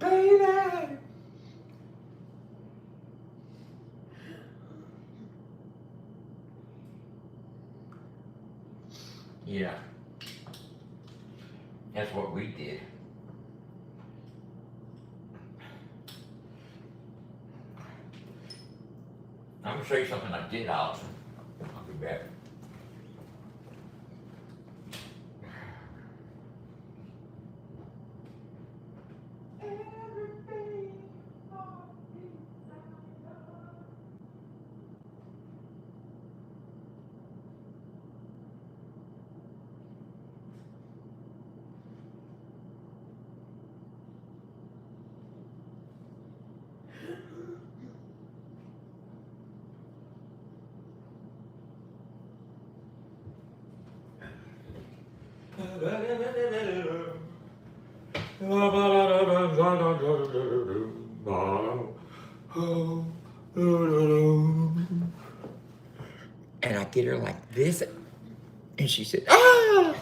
baby. Yeah. That's what we did. I'm gonna show you something I did, Allison. I'll be back. And I get her like this, and she said, ah!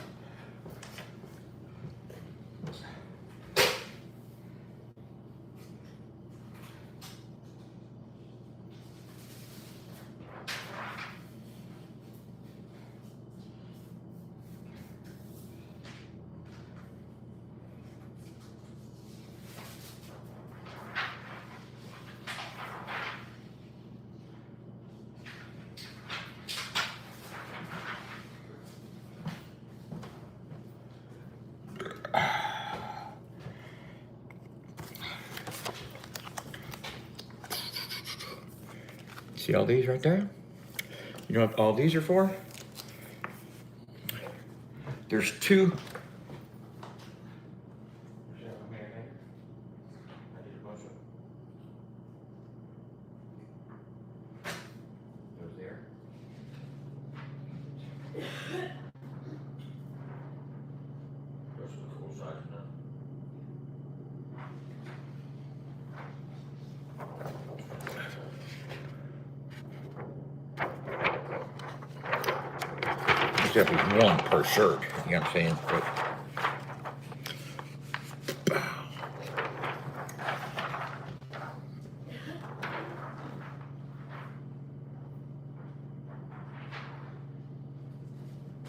See all these right there? You know what all these are for? There's two. Except it's one per shirt, you know what I'm saying? But,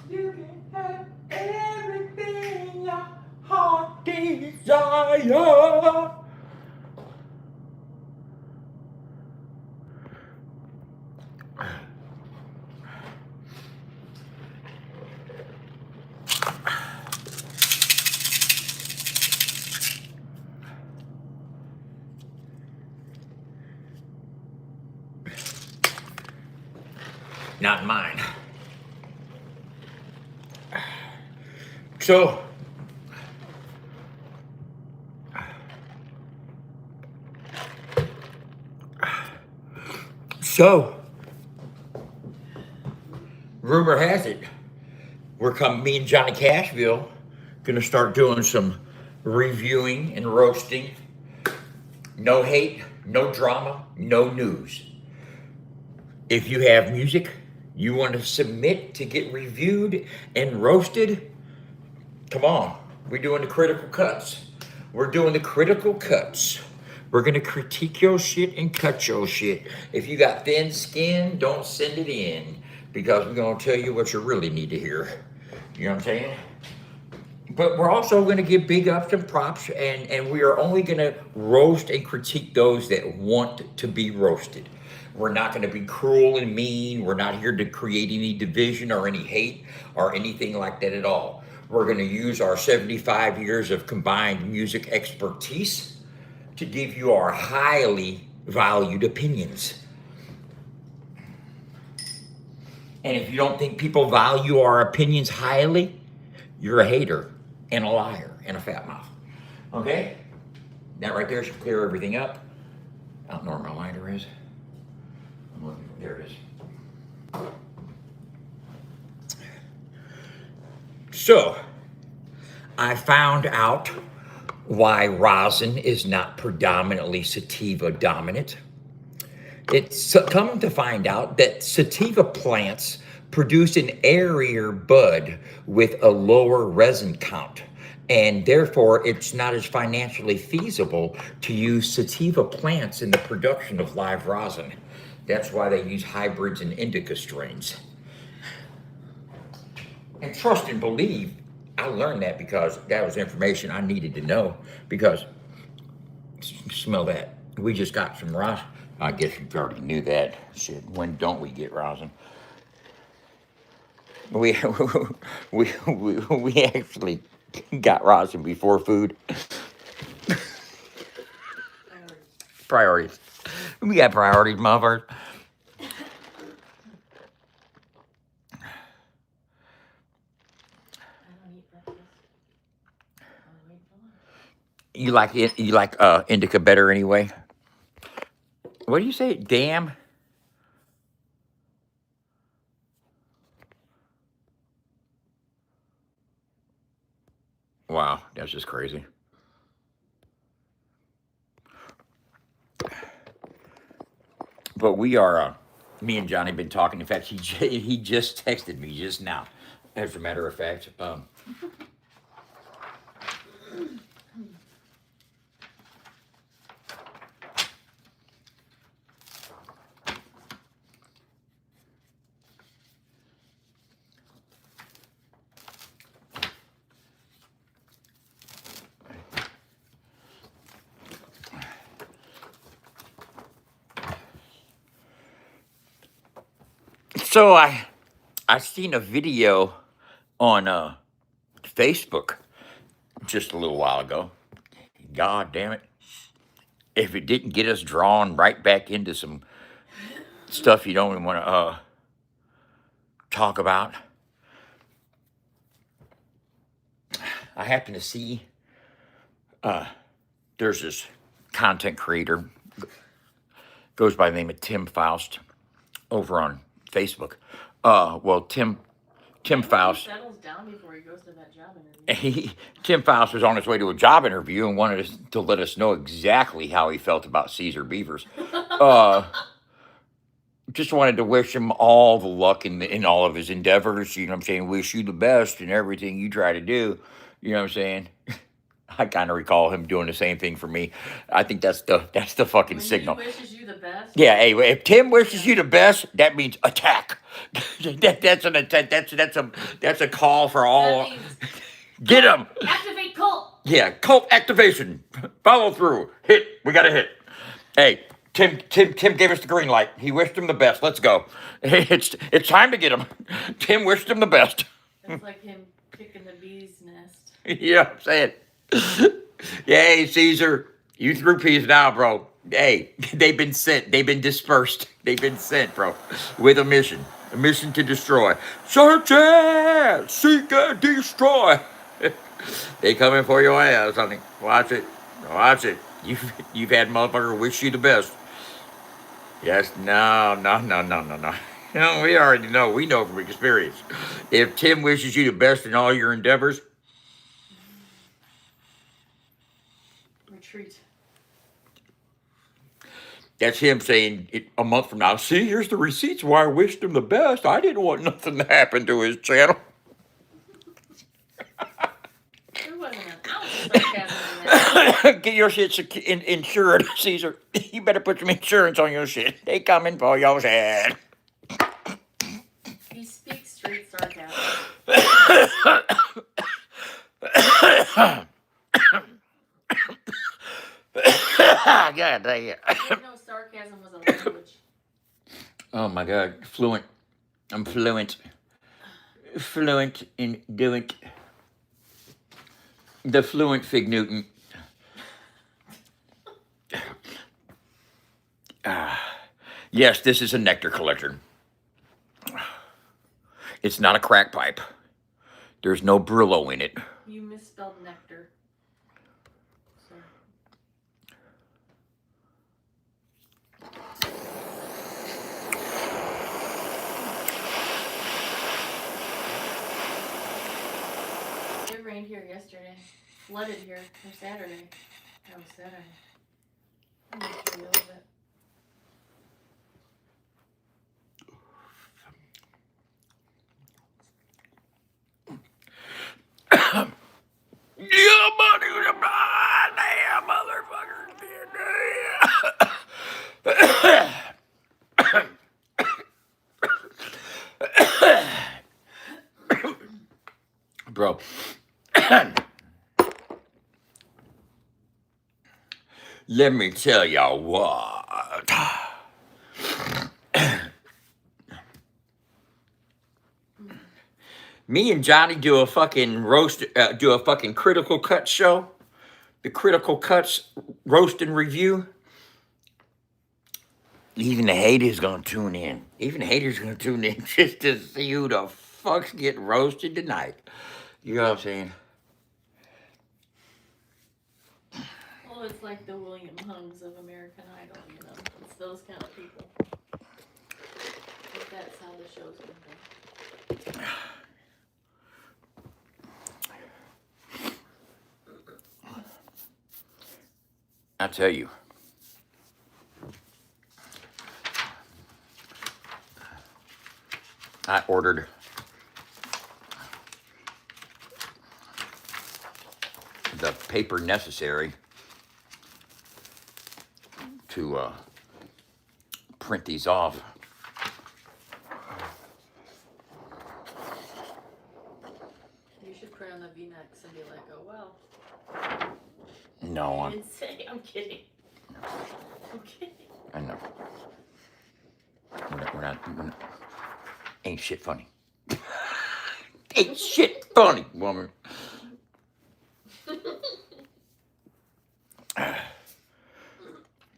you can have everything your heart desire. Not mine. So, rumor has it, me and Johnny Cashville, gonna start doing some reviewing and roasting. No hate, no drama, no news. If you have music you want to submit to get reviewed and roasted, come on. We're doing the critical cuts. We're doing the critical cuts. We're going to critique your shit and cut your shit. If you got thin skin, don't send it in, because we're going to tell you what you really need to hear. You know what I'm saying? But we're also going to give big ups and props, and we are only going to roast and critique those that want to be roasted. We're not going to be cruel and mean. We're not here to create any division or any hate or anything like that at all. We're going to use our 75 years of combined music expertise to give you our highly valued opinions. And if you don't think people value our opinions highly, you're a hater and a liar and a fat mouth. Okay? That right there should clear everything up. I don't know where my lighter is. There it is. So, I found out why rosin is not predominantly sativa dominant. It's come to find out that sativa plants produce an airier bud with a lower resin count. And therefore it's not as financially feasible to use sativa plants in the production of live rosin. That's why they use hybrids and indica strains. And trust and believe, I learned that because that was information I needed to know. Because smell that, we just got some rosin. I guess you already knew that. Shit, when don't we get rosin? We we actually got rosin before food. Priorities. We got priorities, motherfuckers. You like it? You like indica better anyway? What do you say? Damn. Wow, that's just crazy. But we are, me and Johnny been talking. In fact, he just texted me just now. As a matter of fact, so I seen a video on Facebook just a little while ago. God damn it! If it didn't get us drawn right back into some stuff you don't even want to talk about. I happen to see there's this content creator goes by the name of Tim Faust over on Facebook. Well, Tim Faust. He settles down before he goes to that job interview. Tim Faust was on his way to a job interview and wanted us to let us know exactly how he felt about Caesar Beavers. Just wanted to wish him all the luck in all of his endeavors. You know what I'm saying? Wish you the best in everything you try to do. You know what I'm saying? I kind of recall him doing the same thing for me. I think that's the fucking When signal. he wishes you the best. Yeah, hey, if Tim wishes you the best, that means attack. That's a call for all. That means Get him. activate cult. Yeah, cult activation. Follow through. Hit. We got to hit. Hey, Tim gave us the green light. He wished him the best. Let's go. It's time to get him. Tim wished him the best. That's like him picking the bee's nest. Yeah, say it. Hey, Caesar, you threw peas now, bro. Hey, they've been sent. They've been dispersed. They've been sent, bro, with a mission to destroy. Search it, seek and destroy. They coming for your ass, honey. Watch it. Watch it. You've had motherfucker wish you the best. Yes, no. No, we already know. We know from experience. If Tim wishes you the best in all your endeavors, Retreat. that's him saying a month from now, see, here's the receipts why I wished him the best. I didn't want nothing to happen to his channel. There wasn't an ounce of sarcasm in that. Get your shit insured, Caesar. You better put some insurance on your shit. They coming for your shit. He speaks straight sarcasm. God dang it. I didn't know sarcasm was a language. Oh my God, fluent. I'm fluent. Fluent in doing the fluent Fig Newton. Yes, this is a nectar collector. It's not a crack pipe. There's no Brillo in it. You misspelled nectar. It rained here yesterday. Flooded here for Saturday. That was Saturday. I'm gonna show you a little bit. bro. Let me tell y'all what. Me and Johnny do a fucking do a fucking Critical Cuts show. The Critical Cuts roast and review. Even the haters gonna tune in. Even the haters gonna tune in just to see who the fuck's getting roasted tonight. You know what I'm saying? Well, it's like the William Hungs of American Idol, you know. It's those kind of people. If that's how the show's gonna go. I tell you. I ordered the paper necessary to print these off. You should print on the V-necks and be like, oh, well. No, I didn't say, I'm kidding. I'm kidding. I know. We're not ain't shit funny. Ain't shit funny, woman.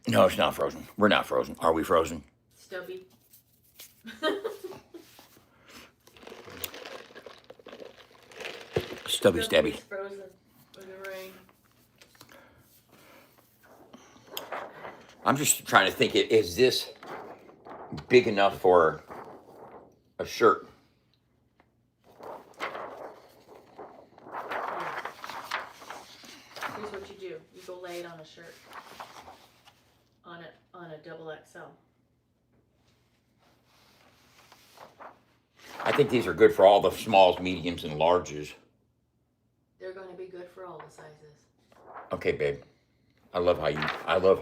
No, it's not frozen. We're not frozen. Are we frozen? Stubby. Stubby stabby. Stubby's frozen with the rain. I'm just trying to think, is this big enough for a shirt? Here's what you do. You go lay it on a shirt. On a double XL. I think these are good for all the smalls, mediums, and larges. They're going to be good for all the sizes. Okay, babe. I love how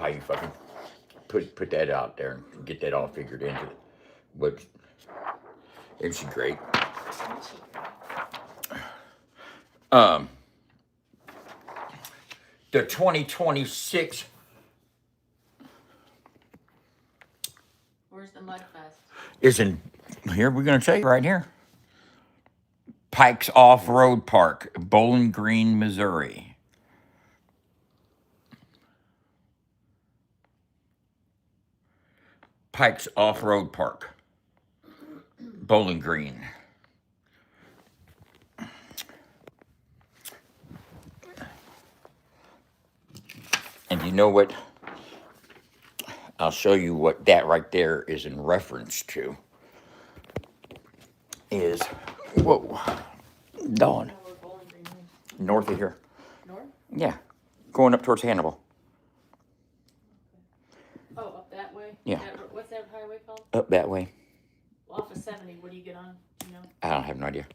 you fucking put that out there and get that all figured into it. But isn't she great? The 2026. Where's the Mud Fest? Is in here. We're gonna tell you right here. Pikes Off-Road Park, Bowling Green, Missouri. Pikes Off-Road Park, Bowling Green. And you know what? I'll show you what that right there is in reference to. Is, whoa, Dawn. Where Bowling Green is. North of here. North? Yeah, going up towards Hannibal. Oh, up that way? Yeah. What's that highway called? Up that way. Well, off of 70, what do you get on? Do you know? I don't have no idea.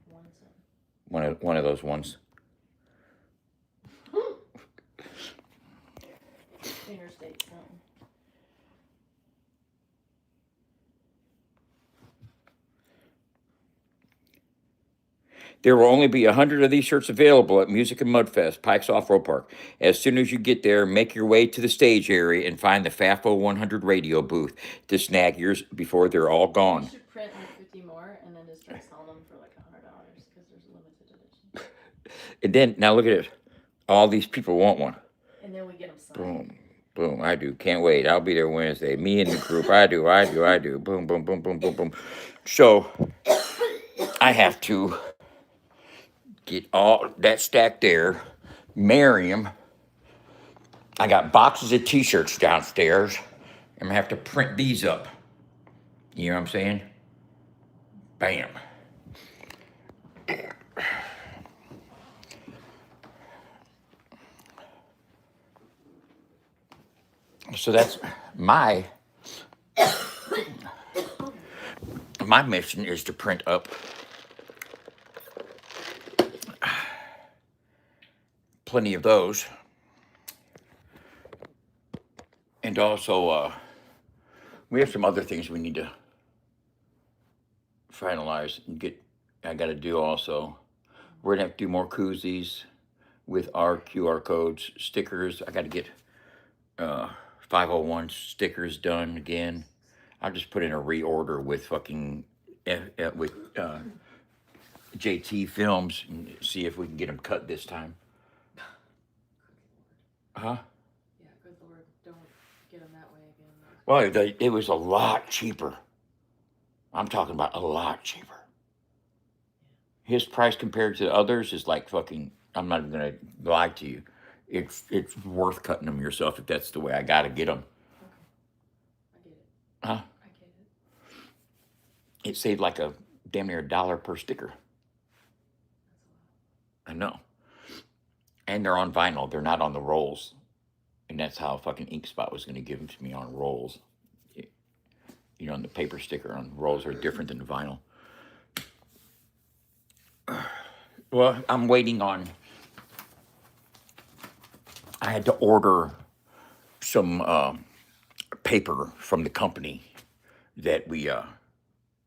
One second. One of those ones. Interstate something. There will only be 100 of these shirts available at Music and Mudfest, Pikes Off-Road Park. As soon as you get there, make your way to the stage area and find the FAFO 100 radio booth to snag yours before they're all You gone. should print like 50 more and then just try to sell them for like $100 because there's a limited edition. And then, now look at it. All these people want one. And then we get them signed. Boom. Boom. I do. Can't wait. I'll be there Wednesday. Me and the group. I do. Boom, boom, boom, boom, boom, boom. So, I have to get all that stack there, marry them. I got boxes of t-shirts downstairs. I'm gonna have to print these up. You know what I'm saying? Bam. So that's my mission is to print up plenty of those. And also, we have some other things we need to finalize and get I got to do also. We're gonna have to do more koozies with our QR codes, stickers. I got to get 501 stickers done again. I'll just put in a reorder with fucking with JT Films and see if we can get them cut this time. Huh? Yeah, good Lord, don't get them that way again. Well, it was a lot cheaper. I'm talking about a lot cheaper. His price compared to the others is like fucking. I'm not even gonna lie to you. It's worth cutting them yourself if that's the way I gotta get them. Okay, I get it. Huh? I get it. It saved like a damn near $1 per sticker. That's I know. And they're on vinyl. They're not on the rolls. And that's how fucking Ink Spot was gonna give them to me on rolls. You know, and the paper sticker on rolls are different than the vinyl. Well, I'm waiting on. I had to order some paper from the company that we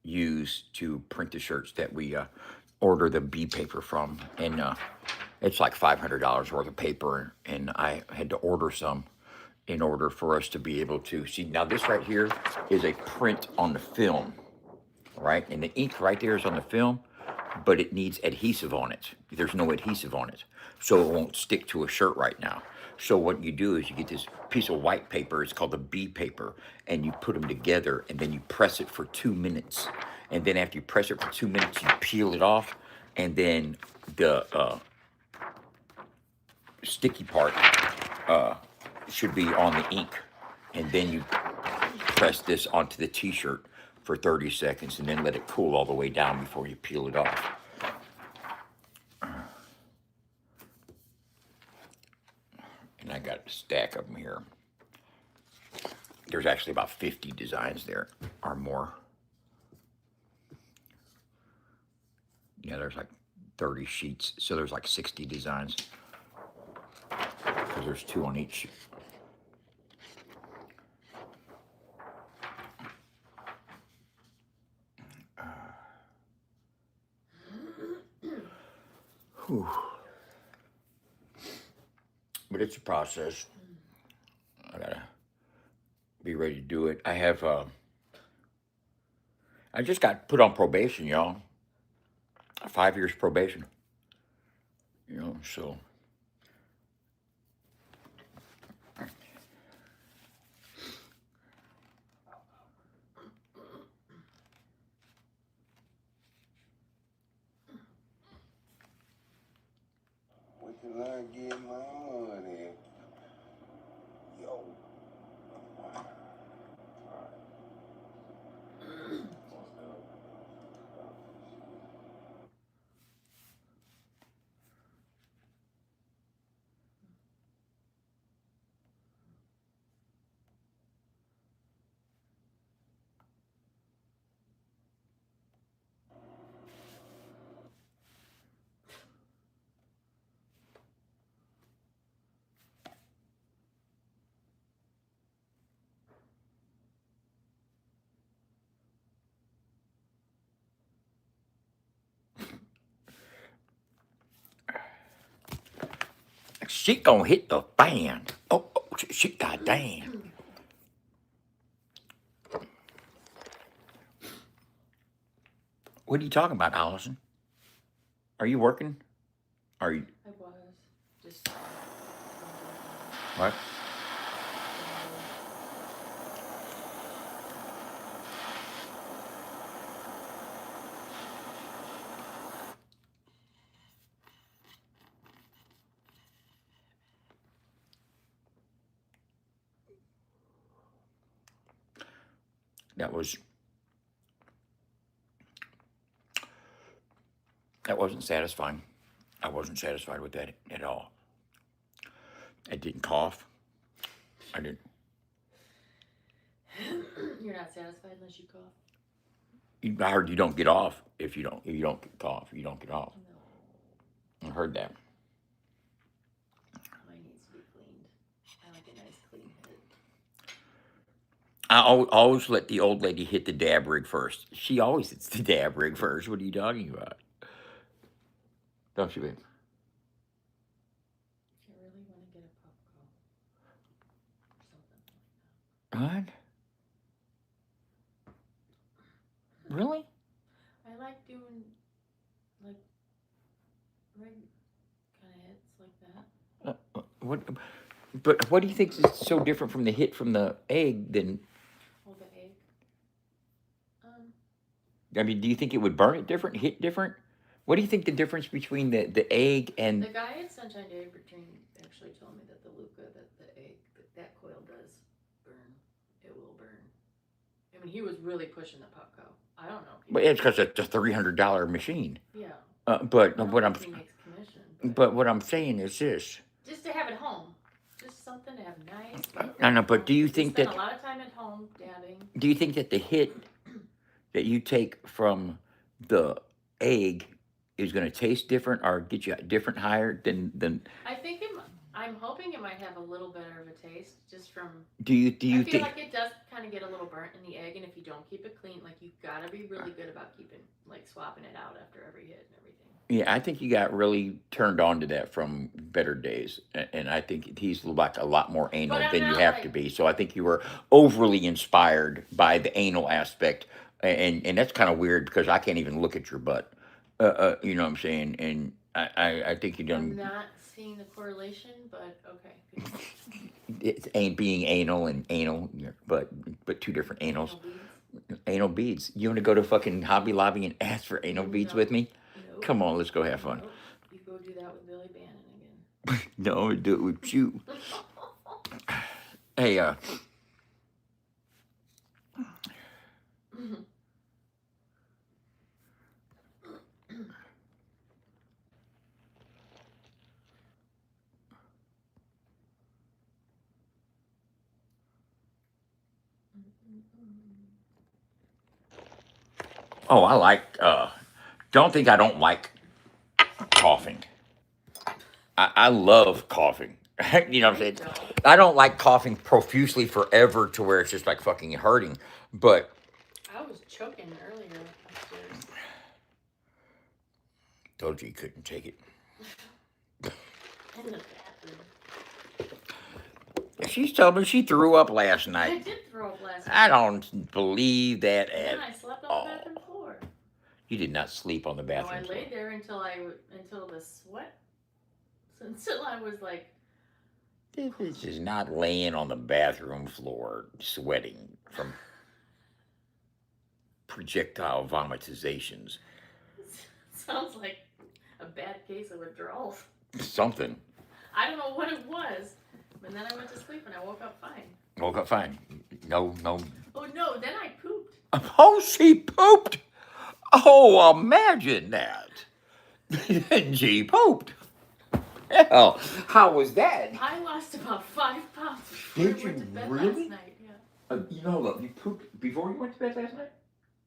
use to print the shirts that we order the B paper from, and it's like $500 worth of paper, and I had to order some in order for us to be able to see. Now this right here is a print on the film, right? And the ink right there is on the film, but it needs adhesive on it. There's no adhesive on it, so it won't stick to a shirt right now. So what you do is you get this piece of white paper, it's called the B paper, and you put them together, and then you press it for 2 minutes. And then after you press it for 2 minutes, you peel it off, and then the sticky part should be on the ink. And then you press this onto the t-shirt for 30 seconds, and then let it cool all the way down before you peel it off. And I got a stack of them here. There's actually about 50 designs there, or more. Yeah, there's like 30 sheets, so there's like 60 designs. Because there's 2 on each sheet. Whew. But it's a process. I gotta be ready to do it. I have, I just got put on probation, y'all. 5 years probation. You know, so. We can learn to get money. Yo. She gonna hit the fan. Oh, she goddamn. What are you talking about, Allison? Are you working? Are you I was just. what? That wasn't satisfying. I wasn't satisfied with that at all. I didn't cough. I didn't. You're not satisfied unless you cough. I heard you don't get off if you don't cough. You don't get off. No, I heard that. mine needs to be cleaned. I like a nice clean head. I always let the old lady hit the dab rig first. She always hits the dab rig first. What are you talking about? Don't you, babe? I really want to get a popcorn or something like What? Really? that. I like doing like red kind of hits like that. What? But what do you think is so different from the hit from the egg than? Oh, the egg. I mean, do you think it would burn it different, hit different? What do you think the difference between the egg and? The guy at Sunshine Day Routine actually told me that the Luca, that the egg, that coil does burn. It will burn. I mean, he was really pushing the Popco. I don't know. Well, it's because it's a $300 machine. Yeah. But I don't what I'm, think he makes commission. but what I'm saying is this. Just to have it home. Just something to have nice. I know, but do you We think spend that? a lot of time at home dabbing. Do you think that the hit that you take from the egg is going to taste different or get you different higher than? I think I'm hoping it might have a little better of a taste just from. Do you I feel think? like it does kind of get a little burnt in the egg, and if you don't keep it clean, like you've got to be really good about keeping, like swapping it out after every hit and everything. Yeah, I think you got really turned on to that from Better Days, and I think he's like a lot more anal But I'm than you not have like- to be. So I think you were overly inspired by the anal aspect, and that's kind of weird because I can't even look at your butt. You know what I'm saying? And I think you I'm done not seeing the correlation, but okay. it's ain't being anal and anal, but two different anals. No beads? Anal beads. You want to go to fucking Hobby Lobby and ask for anal beads with me? Nope. Come on, let's go have fun. Nope. You go do that with Billy Bannon again. No, do it with you. Hey, oh, I like, don't think I don't like coughing. I love coughing. You know what I'm saying? I don't like coughing profusely forever to where it's just like fucking hurting. But I was choking earlier upstairs. told you couldn't take it. In the bathroom. She's told me she threw up last I night. did throw up last night. I don't believe that And at then I slept on all. the bathroom floor. You did not sleep on the No, bathroom I floor. laid there until the sweat. Until I was like, This is not laying on the bathroom floor sweating from projectile vomitizations. sounds like a bad case of withdrawals. Something. I don't know what it was, but then I went to sleep and I woke up fine. Woke up fine. No. Oh no, then I pooped. Oh, she pooped. Oh, imagine that. She pooped. Hell, how was that? I lost about 5 pounds before Did I went you to bed really? last night. Yeah. You know, look, you pooped before you went to bed last night?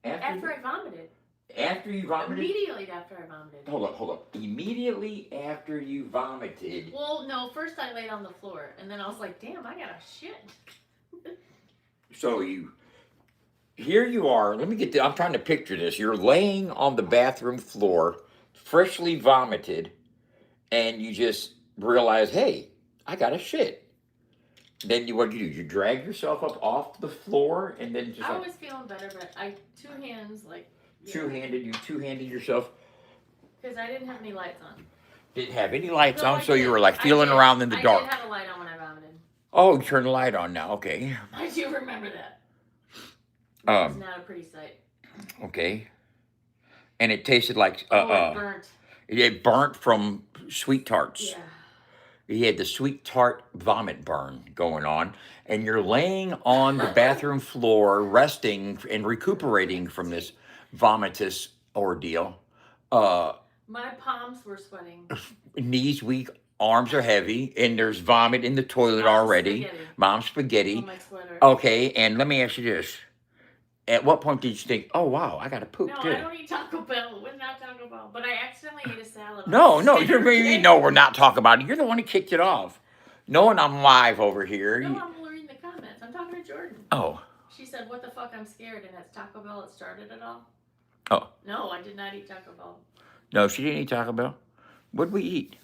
After I vomited. After you vomited? Immediately after I vomited. Hold up. Immediately after you vomited. Well, no, first I laid on the floor, and then I was like, damn, I gotta shit. So here you are. Let me I'm trying to picture this. You're laying on the bathroom floor, freshly vomited, and you just realize, hey, I got to shit. Then what do? You drag yourself up off the floor and then just I like was feeling better, but I two hands like two-handed yourself. because I didn't have any lights on. Didn't have any lights No, on, I so you did. were like I feeling did. around in the dark. I did have a light on when I vomited. Oh, you turned the light on now. Okay. I do remember that. It's not a pretty sight. Okay. And it tasted like It burnt. it burnt from sweet tarts. Yeah. You had the sweet tart vomit burn going on, and you're laying on the bathroom floor, resting and recuperating from this vomitous ordeal. My palms were sweating. Knees weak, arms are heavy, and there's vomit in the toilet already. Spaghetti Mom's spaghetti. on my sweater. Okay, and let me ask you this. At what point did you think, oh, wow, I got to poop No, too? I don't eat Taco Bell. It was not Taco Bell. But I accidentally ate a salad. on No, Saturday. we're not talking about it. You're the one who kicked it off. Knowing I'm live over here. No, I'm reading the comments. I'm talking to Jordan. Oh, She said, what the fuck, I'm scared, and it's Taco Bell that started it all? Oh. No, I did not eat Taco Bell. no, she didn't eat Taco Bell. What'd we eat?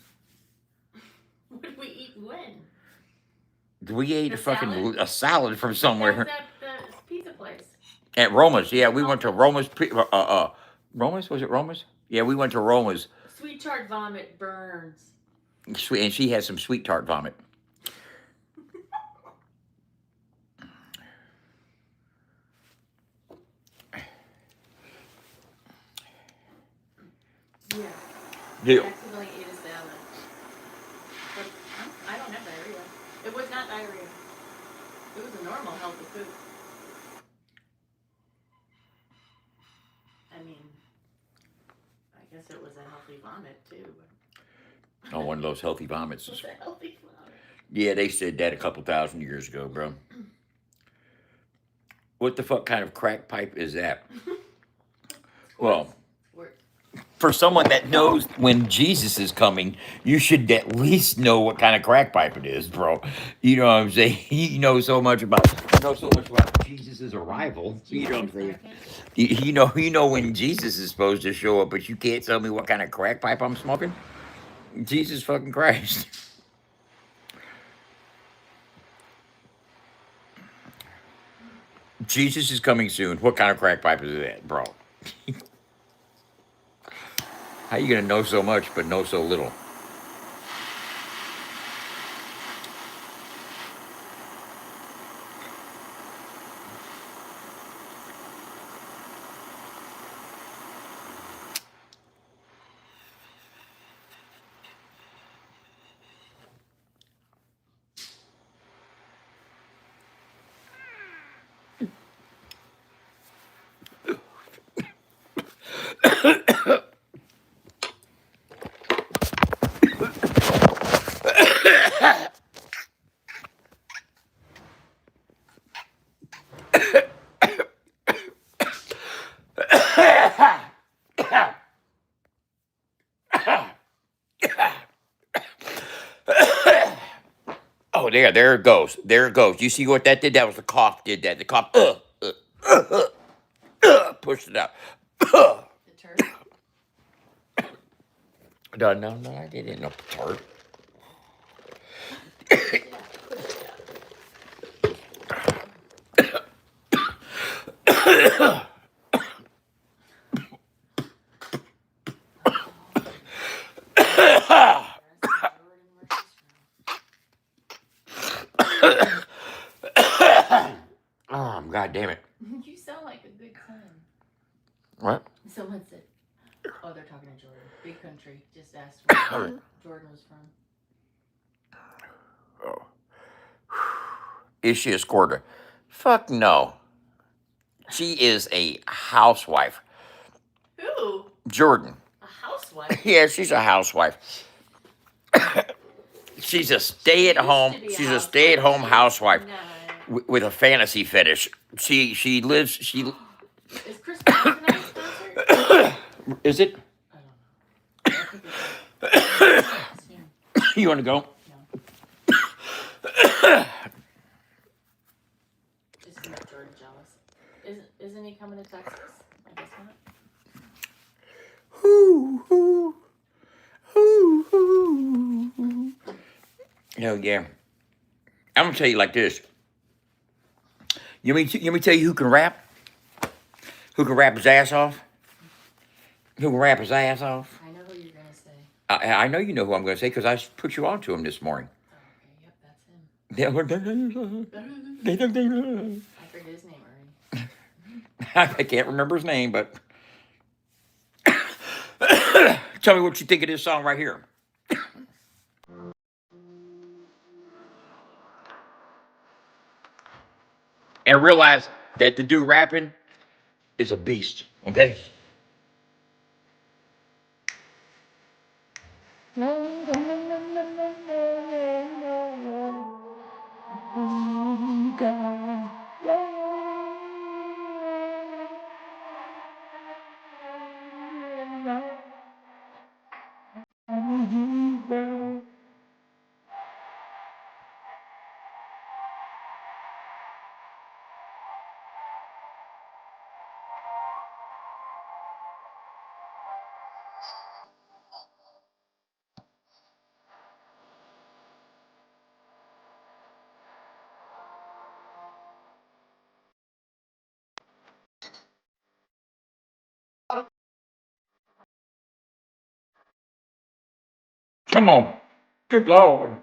What did we eat when? We ate The a fucking salad? a salad from That was somewhere at the pizza place. at Roma's. Yeah, we went to Roma's. Roma's, was it Roma's? Yeah, we went to Roma's. Sweet tart vomit burns. Sweet, and she had some sweet tart vomit. Yeah. Yeah. I accidentally ate a salad. But I don't have diarrhea. It was not diarrhea. It was a normal healthy food. I mean, I guess it was a healthy vomit too. Oh, one of those healthy It vomits. was a healthy vomit. Yeah, they said that a couple thousand years ago, bro. What the fuck kind of crack pipe is that? Well, Squirt. for someone that knows when Jesus is coming, you should at least know what kind of crack pipe it is, bro. You know what I'm saying? You know so much about Jesus' arrival. You know what I'm saying? You know when Jesus is supposed to show up, but you can't tell me what kind of crack pipe I'm smoking. Jesus fucking Christ. Jesus is coming soon. What kind of crack pipe is that, bro? How you gonna know so much but know so little? Oh, there it goes. There it goes. You see what that did? That was the cough. Did that? The cough. Pushed it out. The turd. No, I didn't know tart. Yeah, push it out. Oh, God damn it. You sound like a good son. What? Someone said, oh, they're talking to Jordan. Big country. Just asked where Jordan was from. Oh. Is she a squirter? Fuck no. She is a housewife. Who? Jordan. A housewife? Yeah, she's a housewife. She's a stay-at-home. She used to be a She's a housewife. stay-at-home housewife No. with a fantasy fetish. She lives. She Is Chris Brown tonight's concert? is it? I don't know. I think it's soon. You want to go? No. Just to make Jordan jealous. Isn't he coming to Texas? I guess not. No, yeah. I'm gonna tell you like this. You want me to tell you who can rap? Who can rap his ass off? Who can rap his ass off? I know who you're gonna say. I know you know who I'm gonna say because I put you on to him this morning. Oh, okay, yep, that's him. I I forget his name already. can't remember his name, but tell me what you think of this song right here. And realize that the dude rapping is a beast. Okay. Come on. Good Lord.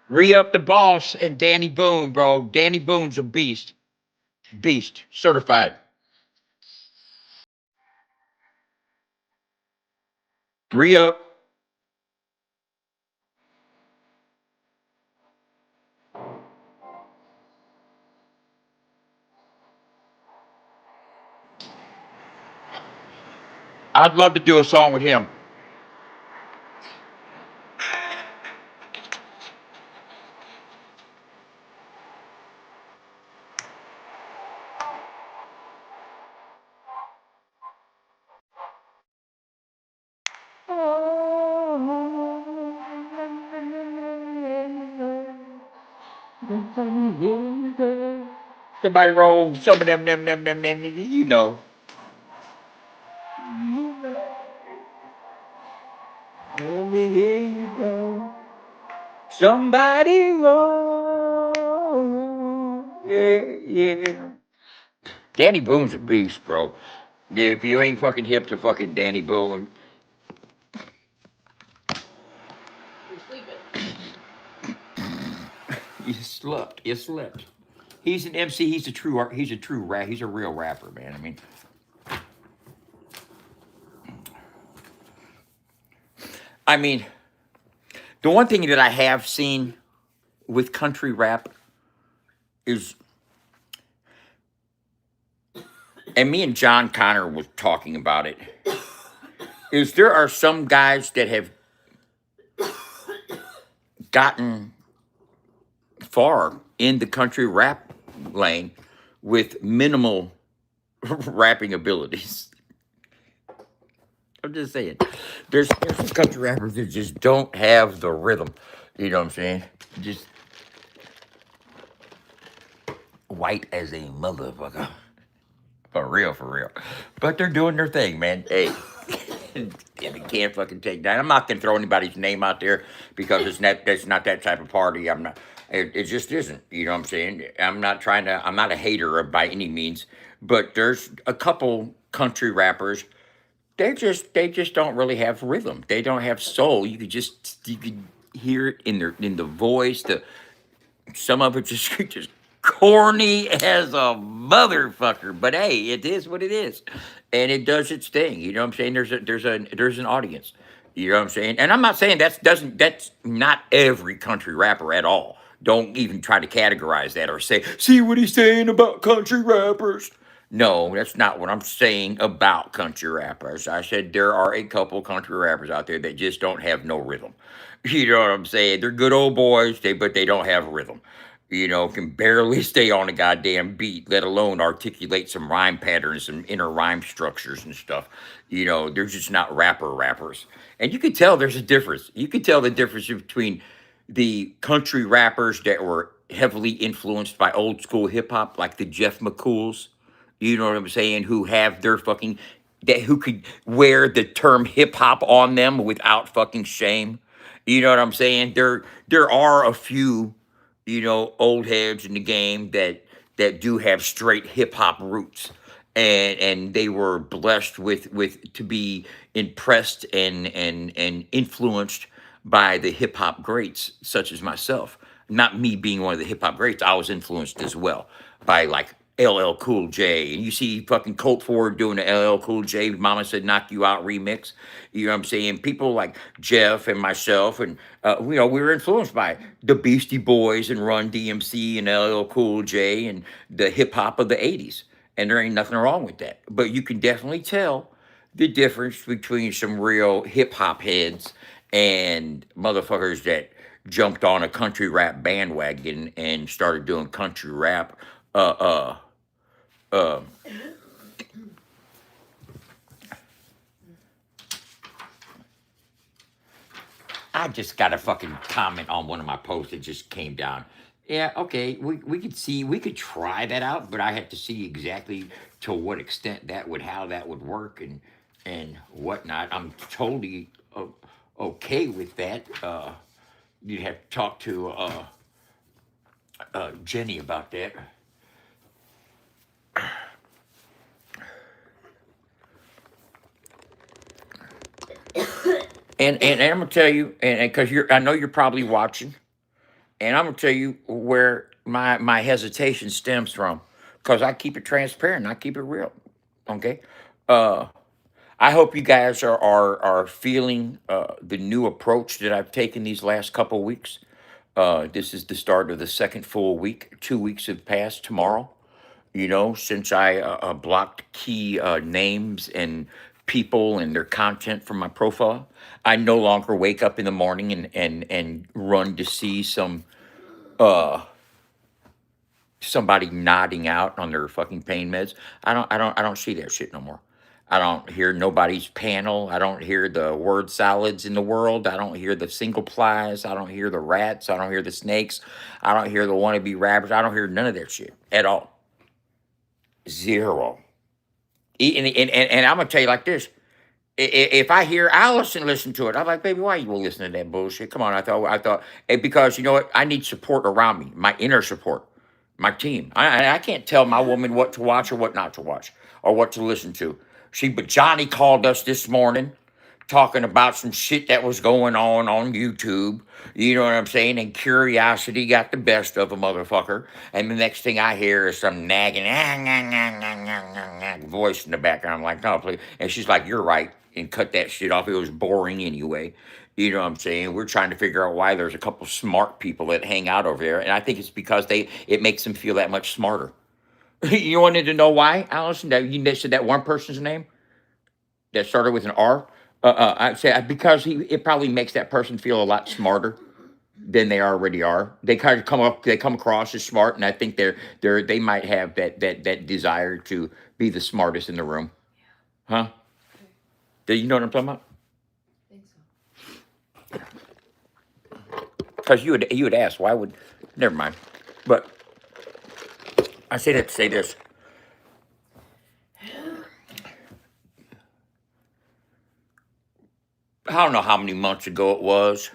Re-up the boss and Danny Boone, bro. Danny Boone's a beast. Beast. Certified. Re-up. I'd love to do a song with him. Somebody roll some of them, you know. Here you go. Somebody roll. Yeah, yeah. Danny Boone's a beast, bro. Yeah, if you ain't fucking hip to fucking Danny Boone, You're sleeping. you slept. You slept. He's an MC. He's a true rap. He's a real rapper, man. I mean, the one thing that I have seen with country rap is, and me and John Connor was talking about it, is there are some guys that have gotten far in the country rap lane with minimal rapping abilities. I'm just saying, there's some country rappers that just don't have the rhythm. You know what I'm saying? Just white as a motherfucker. For real, for real. But they're doing their thing, man. Hey, you can't fucking take that. I'm not gonna throw anybody's name out there because that's not that type of party. I'm not. It just isn't. You know what I'm saying? I'm not a hater by any means. But there's a couple country rappers. They just don't really have rhythm. They don't have soul. You could hear it in the voice. Some of it just corny as a motherfucker. But hey, it is what it is, and it does its thing. You know what I'm saying? There's an audience. You know what I'm saying? And I'm not saying that's not every country rapper at all. Don't even try to categorize that or say, see what he's saying about country rappers. No, that's not what I'm saying about country rappers. I said there are a couple country rappers out there that just don't have no rhythm. You know what I'm saying? They're good old boys, but they don't have rhythm. You know, can barely stay on a goddamn beat, let alone articulate some rhyme patterns, some inner rhyme structures and stuff. You know, they're just not rappers. And you could tell there's a difference. You could tell the difference between the country rappers that were heavily influenced by old school hip hop, like the Jeff McCools, you know what I'm saying, who have their fucking, that who could wear the term hip hop on them without fucking shame. You know what I'm saying? There are a few, old heads in the game that do have straight hip hop roots. And they were blessed with to be impressed and influenced by the hip hop greats such as myself. Not me being one of the hip hop greats, I was influenced as well by like LL Cool J. And you see fucking Colt Ford doing the LL Cool J Mama Said Knock You Out remix. You know what I'm saying? People like Jeff and myself, and we were influenced by the Beastie Boys and Run DMC and LL Cool J and the hip hop of the 80s. And there ain't nothing wrong with that. But you can definitely tell the difference between some real hip hop heads and motherfuckers that jumped on a country rap bandwagon and started doing country rap. Uh, uh, I just got a fucking comment on one of my posts that just came down. Yeah, okay, we could try that out, but I have to see exactly to what extent how that would work and whatnot. I'm totally okay with that. You'd have to talk to Jenny about that. And I'm gonna tell you, and because I know you're probably watching, and I'm gonna tell you where my hesitation stems from, because I keep it transparent, I keep it real. Okay, uh, I hope you guys are feeling the new approach that I've taken these last couple weeks. This is the start of the second full week. 2 weeks have passed tomorrow, since I blocked key names and people and their content from my profile. I no longer wake up in the morning and run to see uh somebody nodding out on their fucking pain meds. I don't see that shit no more. I don't hear nobody's panel. I don't hear the word salads in the world. I don't hear the single plies. I don't hear the rats. I don't hear the snakes. I don't hear the wannabe rabbits. I don't hear none of that shit at all. Zero. And I'm gonna tell you like this: if I hear Allison listen to it, I'm like, baby, why you will listen to that bullshit? Come on, I thought, because you know what? I need support around me, my inner support, my team. I can't tell my woman what to watch or what not to watch or what to listen to. But Johnny called us this morning talking about some shit that was going on YouTube. You know what I'm saying? And curiosity got the best of a motherfucker. And the next thing I hear is some nagging voice in the background. I'm like, no, please. And she's like, you're right. And cut that shit off. It was boring anyway. You know what I'm saying? We're trying to figure out why there's a couple smart people that hang out over there. And I think it's because it makes them feel that much smarter. You wanted to know why, Allison? That you said that one person's name that started with an R? I say because it probably makes that person feel a lot smarter than they already are. They kind of they come across as smart, and I think they might have that desire to be the smartest in the room, huh? Okay. Do you know what I'm talking about? I think so. Because you had asked why would, never mind. But I say that to say this: I don't know how many months ago it was,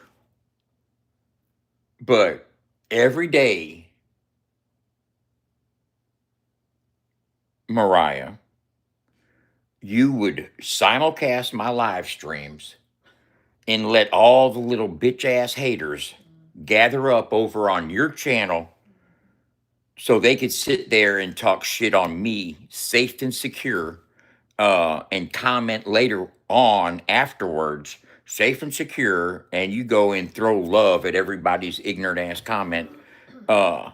but every day, Mariah, you would simulcast my live streams and let all the little bitch ass haters gather up over on your channel so they could sit there and talk shit on me, safe and secure, and comment later on afterwards, safe and secure, and you go and throw love at everybody's ignorant ass comment. Uh,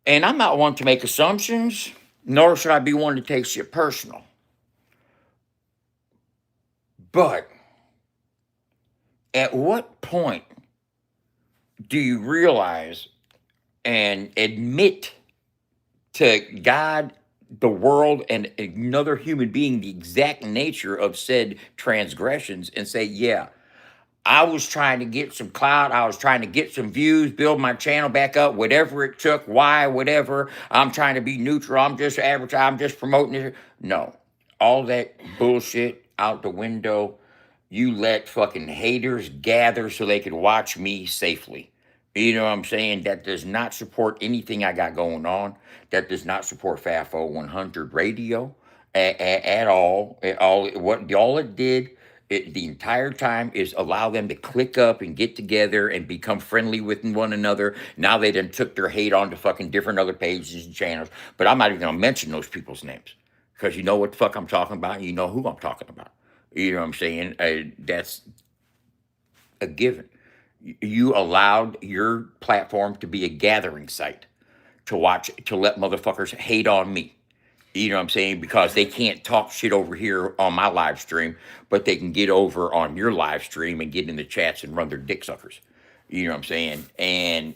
and I'm not one to make assumptions, nor should I be one to take shit personal. But at what point do you realize and admit to God, the world, and another human being the exact nature of said transgressions and say, yeah, I was trying to get some clout. I was trying to get some views, build my channel back up, whatever it took, why, whatever. I'm trying to be neutral. I'm just advertising. I'm just promoting it. No, all that bullshit out the window. You let fucking haters gather so they could watch me safely. You know what I'm saying? That does not support anything I got going on. That does not support FAFO 100 radio at all. All it did the entire time is allow them to click up and get together and become friendly with one another. Now they done took their hate on to fucking different other pages and channels. But I'm not even gonna mention those people's names because you know what the fuck I'm talking about. And you know who I'm talking about. You know what I'm saying? That's a given. You allowed your platform to be a gathering site to let motherfuckers hate on me. You know what I'm saying? Because they can't talk shit over here on my live stream, but they can get over on your live stream and get in the chats and run their dick suckers. You know what I'm saying? And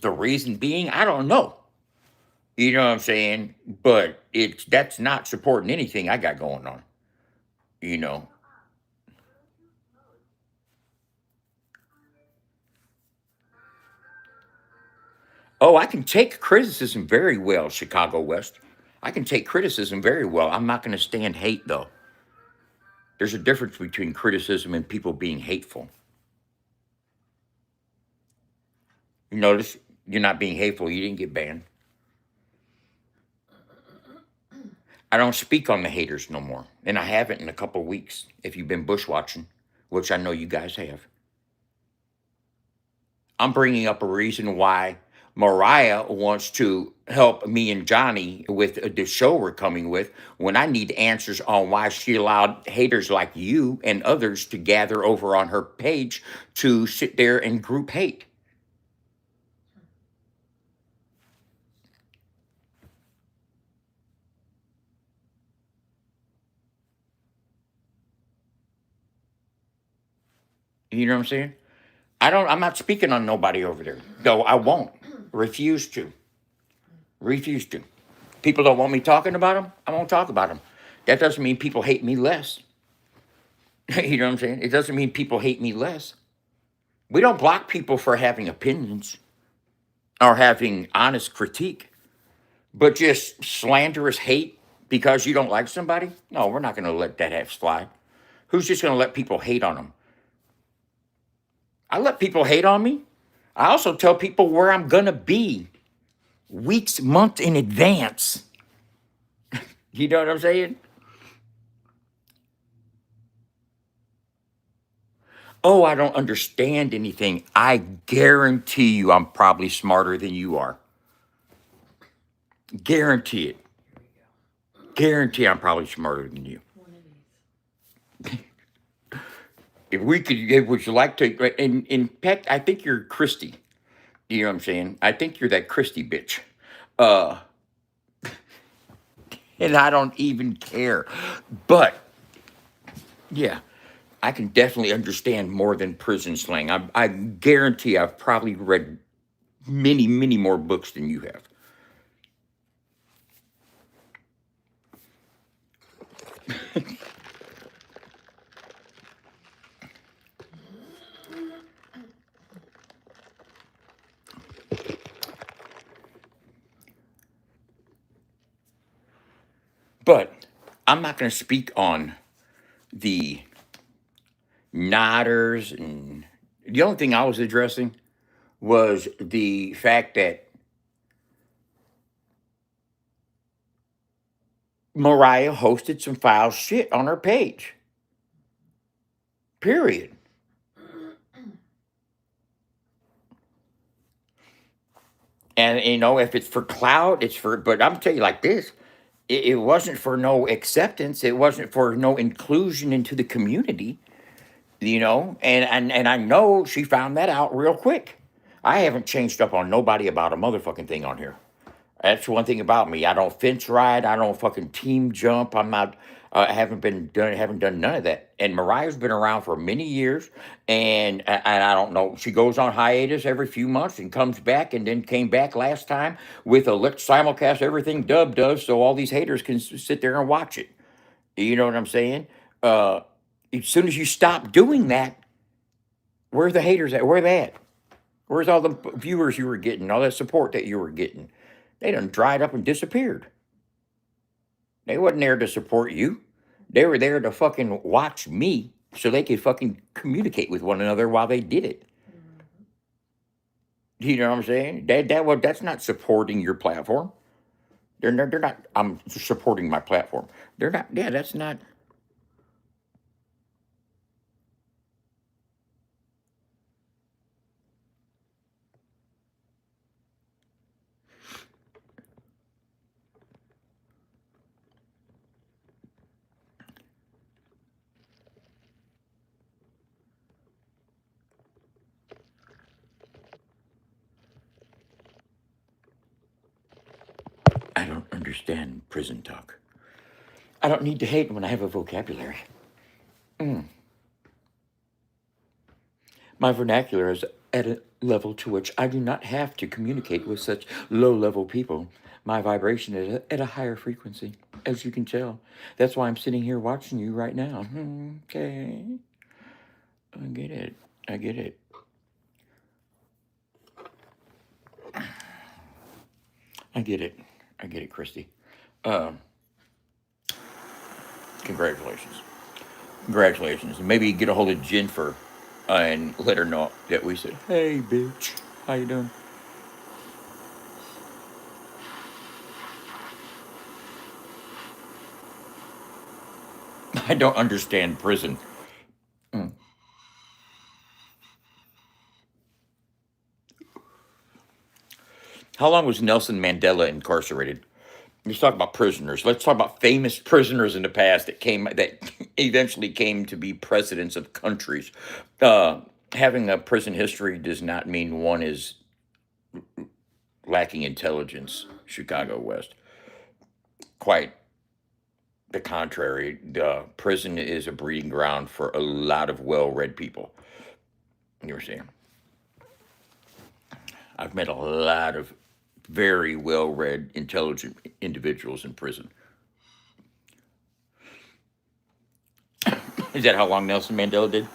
the reason being, I don't know. You know what I'm saying? But that's not supporting anything I got going on. You know. Oh, I can take criticism very well, Chicago West. I can take criticism very well. I'm not going to stand hate, though. There's a difference between criticism and people being hateful. You notice you're not being hateful. You didn't get banned. I don't speak on the haters no more. And I haven't in a couple of weeks. If you've been bushwatching, which I know you guys have. I'm bringing up a reason why Mariah wants to help me and Johnny with the show we're coming with when I need answers on why she allowed haters like you and others to gather over on her page to sit there and group hate. You know what I'm saying? I'm not speaking on nobody over there. Though I won't. Refuse to. Refuse to. People don't want me talking about them. I won't talk about them. That doesn't mean people hate me less. You know what I'm saying? It doesn't mean people hate me less. We don't block people for having opinions or having honest critique, but just slanderous hate because you don't like somebody? No, we're not going to let that slide. Who's just going to let people hate on them? I let people hate on me. I also tell people where I'm going to be weeks, months in advance. You know what I'm saying? Oh, I don't understand anything. I guarantee you I'm probably smarter than you are. Guarantee it. Guarantee I'm probably smarter than you. One of these. Would you like to, in fact, I think you're Christy. You know what I'm saying? I think you're that Christy bitch. Uh, and I don't even care. But, yeah, I can definitely understand more than prison slang. I guarantee I've probably read many, many more books than you have. But I'm not going to speak on the nodders. And the only thing I was addressing was the fact that Mariah hosted some foul shit on her page. Period. And if it's for clout, it's for. But I'm telling you like this: it wasn't for no acceptance. It wasn't for no inclusion into the community. And I know she found that out real quick. I haven't changed up on nobody about a motherfucking thing on here. That's one thing about me. I don't fence ride. I don't fucking team jump. I'm not. Haven't done none of that. And Mariah's been around for many years, and I don't know. She goes on hiatus every few months and comes back, and then came back last time with a simulcast everything Dub does, so all these haters can sit there and watch it. You know what I'm saying? As soon as you stop doing that, where's the haters at? Where they at? Where's all the viewers you were getting, all that support that you were getting? They done dried up and disappeared. They wasn't there to support you. They were there to fucking watch me so they could fucking communicate with one another while they did it. You know what I'm saying? That's not supporting your platform. They're not. I'm supporting my platform. They're not. Yeah, that's not. I don't understand prison talk. I don't need to hate when I have a vocabulary. My vernacular is at a level to which I do not have to communicate with such low-level people. My vibration is at a higher frequency, as you can tell. That's why I'm sitting here watching you right now. Okay. I get it. I get it. I get it. I get it, Christy. Congratulations. Congratulations. And maybe get a hold of Jennifer and let her know that we said, "Hey, bitch, how you doing?" I don't understand prison. Mm. How long was Nelson Mandela incarcerated? Let's talk about prisoners. Let's talk about famous prisoners in the past that eventually came to be presidents of countries. Uh, Having a prison history does not mean one is lacking intelligence. Chicago West, quite the contrary. The prison is a breeding ground for a lot of well-read people. You were saying, I've met a lot of very well-read, intelligent individuals in prison. Is that how long Nelson Mandela did?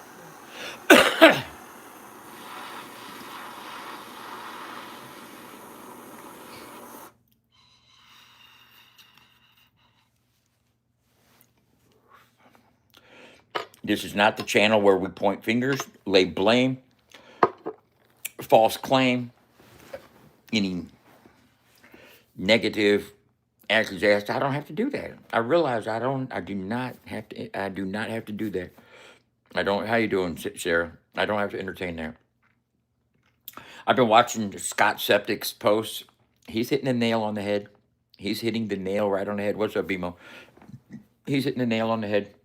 This is not the channel where we point fingers, lay blame, false claim, any negative accusations. I don't have to do that. I realize I do not have to. I do not have to do that. I don't. How you doing, Sarah? I don't have to entertain that. I've been watching Scott Septic's posts. He's hitting the nail on the head. He's hitting the nail right on the head. What's up, BMO? He's hitting the nail on the head.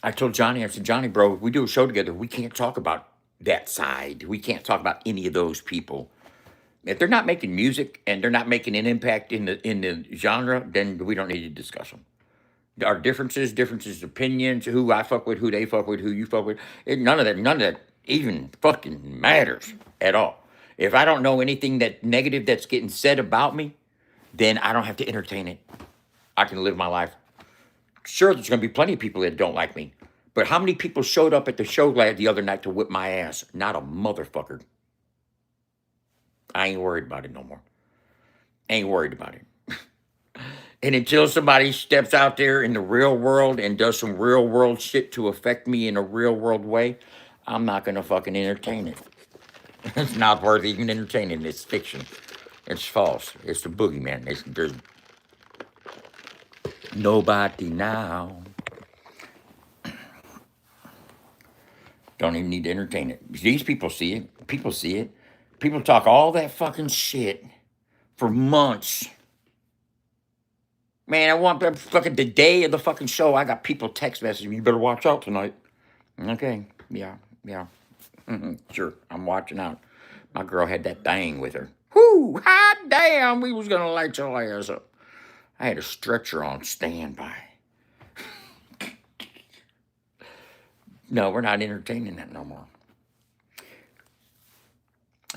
I told Johnny, I said, Johnny, bro, if we do a show together, we can't talk about that side. We can't talk about any of those people. If they're not making music and they're not making an impact in the genre, then we don't need to discuss them. Our differences, opinions, who I fuck with, who they fuck with, who you fuck with, none of that even fucking matters at all. If I don't know anything that negative that's getting said about me, then I don't have to entertain it. I can live my life. Sure, there's going to be plenty of people that don't like me. But how many people showed up at the show the other night to whip my ass? Not a motherfucker. I ain't worried about it no more. Ain't worried about it. And until somebody steps out there in the real world and does some real world shit to affect me in a real world way, I'm not going to fucking entertain it. It's not worth even entertaining. It's fiction. It's false. It's the boogeyman. There's nobody now. Don't even need to entertain it. These people see it. People see it. People talk all that fucking shit for months. Man, I want fucking the day of the fucking show. I got people text messaging me. You better watch out tonight. Okay, yeah. Sure, I'm watching out. My girl had that thing with her. Whoo, hot damn, we was gonna light your ass up. I had a stretcher on standby. No, we're not entertaining that no more.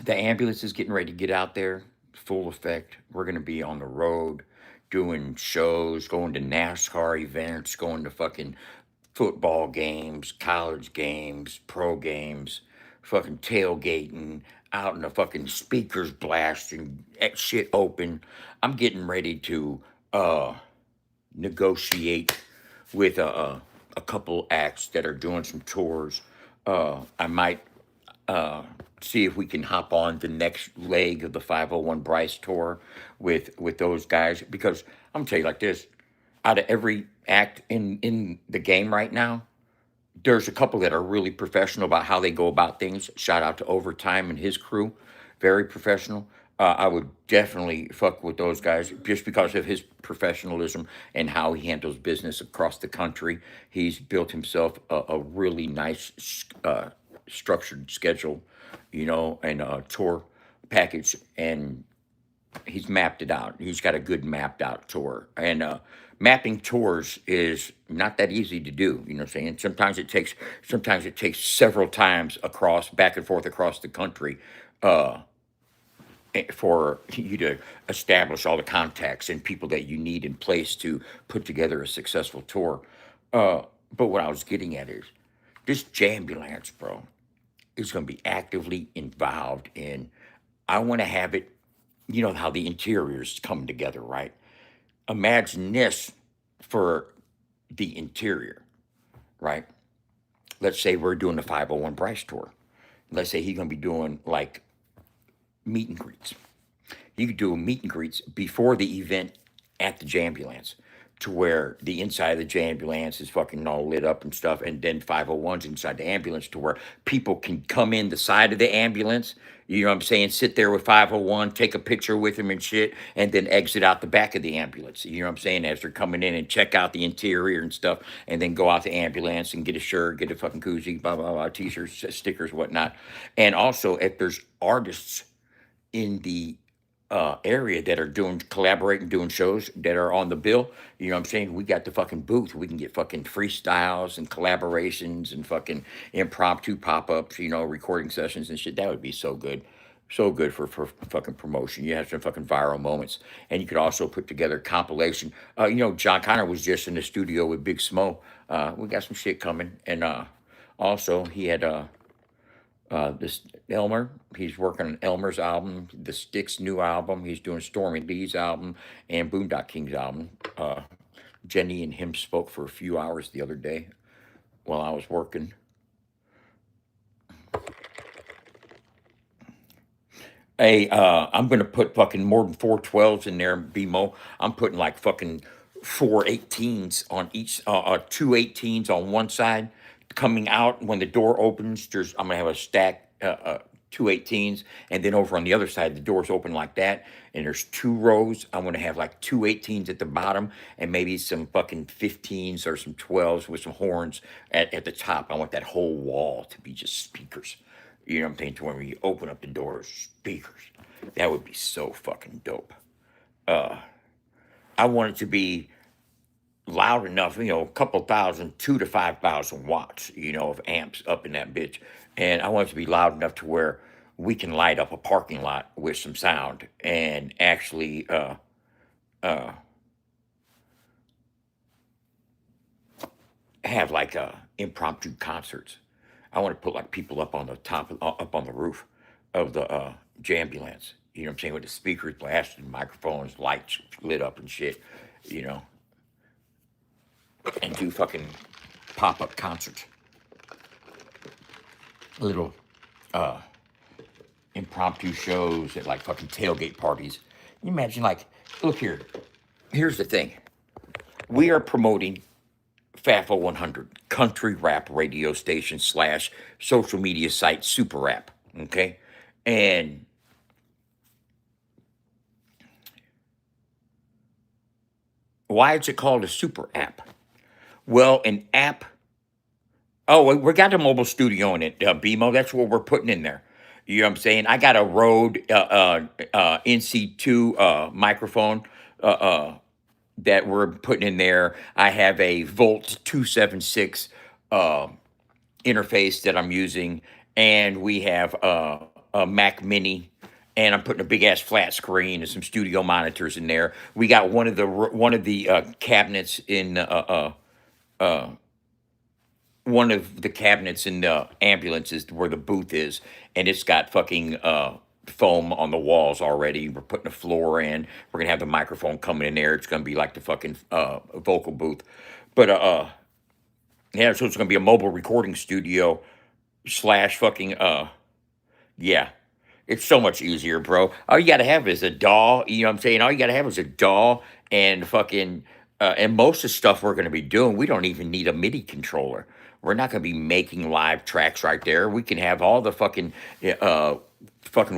The ambulance is getting ready to get out there, full effect. We're going to be on the road doing shows, going to NASCAR events, going to fucking football games, college games, pro games, fucking tailgating, out in the fucking speakers blasting, shit open. I'm getting ready to negotiate with a couple acts that are doing some tours. I might see if we can hop on the next leg of the 501 Bryce tour with those guys, because I'm gonna tell you like this: out of every act in the game right now, there's a couple that are really professional about how they go about things. Shout out to Overtime and his crew, very professional. I would definitely fuck with those guys just because of his professionalism and how he handles business across the country. He's built himself a really nice structured schedule, and a tour package, and he's mapped it out. He's got a good mapped out tour, and mapping tours is not that easy to do. You know what I'm saying? Sometimes it takes several times back and forth across the country, for you to establish all the contacts and people that you need in place to put together a successful tour. But what I was getting at is this Jambulance, bro, is going to be actively involved in. I want to have it. You know how the interiors come together, right? Imagine this for the interior, right? Let's say we're doing the 501 Bryce tour. Let's say he's gonna be doing like meet and greets. You could do a meet and greets before the event at the Jambulance, to where the inside of the Jambulance is fucking all lit up and stuff, and then 501's inside the ambulance, to where people can come in the side of the ambulance, you know what I'm saying, sit there with 501, take a picture with him and shit, and then exit out the back of the ambulance, you know what I'm saying, as they're coming in, and check out the interior and stuff, and then go out the ambulance and get a shirt, get a fucking koozie, blah, blah, blah, t-shirts, stickers, whatnot. And also, if there's artists in the area that are doing collaborating, doing shows that are on the bill, you know what I'm saying? We got the fucking booth. We can get fucking freestyles and collaborations and fucking impromptu pop-ups, you know, recording sessions and shit. That would be so good. So good for fucking promotion. You have some fucking viral moments. And you could also put together compilation. You know, John Connor was just in the studio with Big Smo. We got some shit coming. And also he had this Elmer, he's working on Elmer's album, the Styx new album. He's doing Stormy Lee's album and Boondock King's album. Jenny and him spoke for a few hours the other day while I was working. Hey, I'm gonna put fucking more than 412s in there, BMO. I'm putting like fucking 418s on each, 218s on one side. Coming out when the door opens, I'm gonna have a stack, 218s, and then over on the other side, the doors open like that, and there's 2 rows. I'm gonna have like 218s at the bottom, and maybe some fucking 15s or some 12s with some horns at the top. I want that whole wall to be just speakers. You know what I'm saying? To when you open up the doors, speakers. That would be so fucking dope. I want it to be loud enough, you know, a couple thousand, 2 to 5,000 watts, you know, of amps up in that bitch. And I want it to be loud enough to where we can light up a parking lot with some sound and actually have like impromptu concerts. I want to put like people up on the top, up on the roof of the Jambulance. You know what I'm saying? With the speakers blasting, microphones, lights lit up and shit. You know, and do fucking pop-up concerts. Little impromptu shows at like fucking tailgate parties. Can you imagine, like, look here. Here's the thing. We are promoting FAFO 100, country rap radio station / social media site, super rap. Okay? And why is it called a super app? Well, an app. Oh, we got a mobile studio in it, BMO. That's what we're putting in there. You know what I'm saying? I got a Rode NC2 microphone that we're putting in there. I have a Volt 276 interface that I'm using, and we have a Mac Mini, and I'm putting a big ass flat screen and some studio monitors in there. We got one of the cabinets in one of the cabinets in the ambulance is where the booth is, and it's got fucking foam on the walls already. We're putting a floor in. We're gonna have the microphone coming in there. It's gonna be like the fucking vocal booth. But yeah, so it's gonna be a mobile recording studio / fucking yeah. It's so much easier, bro. All you gotta have is a DAW. You know what I'm saying? All you gotta have is a DAW and fucking and most of the stuff we're gonna be doing, we don't even need a MIDI controller. We're not gonna be making live tracks right there. We can have all the fucking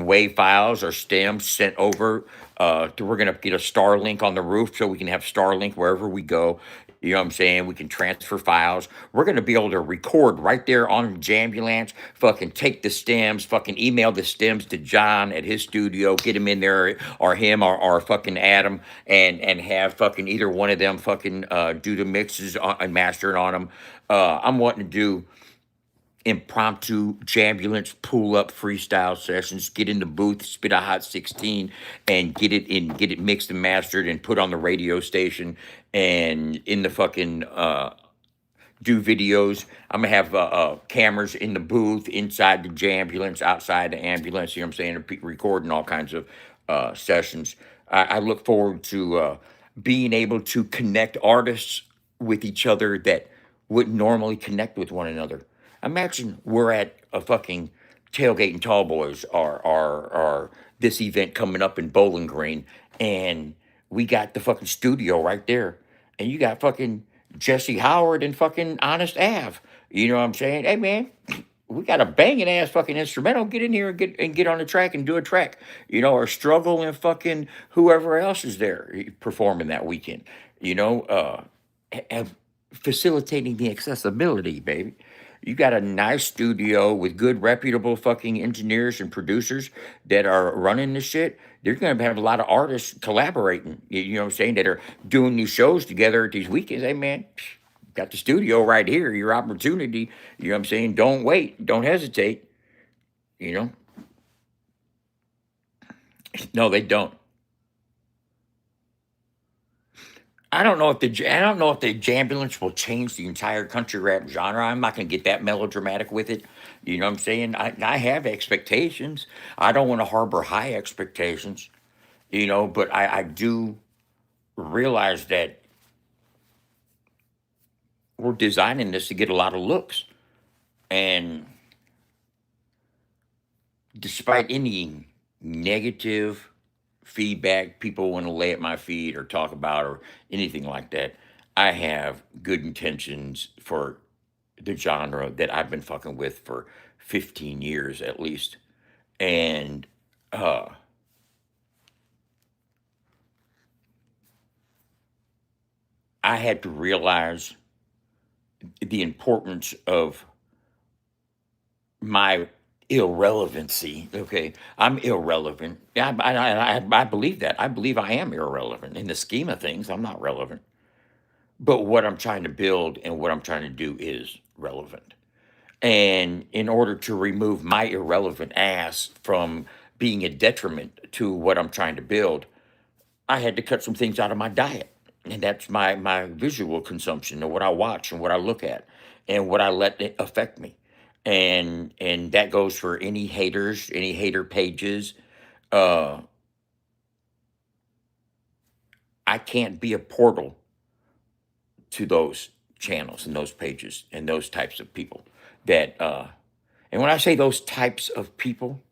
wave files or stems sent over. We're gonna get a Starlink on the roof so we can have Starlink wherever we go. You know what I'm saying? We can transfer files. We're gonna be able to record right there on Jambulance. Fucking take the stems. Fucking email the stems to John at his studio. Get him in there, or him, or fucking Adam, and have fucking either one of them fucking do the mixes and mastering on them. I'm wanting to do impromptu Jambulance pull up freestyle sessions, get in the booth, spit a hot 16, and get it mixed and mastered and put on the radio station, and in the fucking do videos. I'm gonna have cameras in the booth, inside the Jambulance, outside the ambulance, you know what I'm saying, recording all kinds of sessions. I look forward to being able to connect artists with each other that wouldn't normally connect with one another. Imagine we're at a fucking tailgate and tall boys or this event coming up in Bowling Green, and we got the fucking studio right there, and you got fucking Jesse Howard and fucking Honest Ave. You know what I'm saying? Hey man, we got a banging ass fucking instrumental. Get in here and get on the track and do a track. You know, or Struggle and fucking whoever else is there performing that weekend. You know, have facilitating the accessibility, baby. You got a nice studio with good, reputable fucking engineers and producers that are running this shit. They're going to have a lot of artists collaborating, you know what I'm saying, that are doing these shows together at these weekends. Hey, man, got the studio right here, your opportunity. You know what I'm saying? Don't wait, don't hesitate, you know? No, they don't. I don't know if I don't know if the Jambulance will change the entire country rap genre. I'm not gonna get that melodramatic with it. You know what I'm saying? I have expectations. I don't want to harbor high expectations, you know, but I do realize that we're designing this to get a lot of looks. And despite any negative feedback people want to lay at my feet or talk about or anything like that, I have good intentions for the genre that I've been fucking with for 15 years at least. And uh I had to realize the importance of my irrelevancy. Okay, I'm irrelevant. Yeah, I believe that. I believe I am irrelevant in the scheme of things. I'm not relevant, but what I'm trying to build and what I'm trying to do is relevant. And in order to remove my irrelevant ass from being a detriment to what I'm trying to build, I had to cut some things out of my diet. And that's my visual consumption and what I watch and what I look at and what I let it affect me. And that goes for any haters, any hater pages. Uh I can't be a portal to those channels and those pages and those types of people that and when I say those types of people,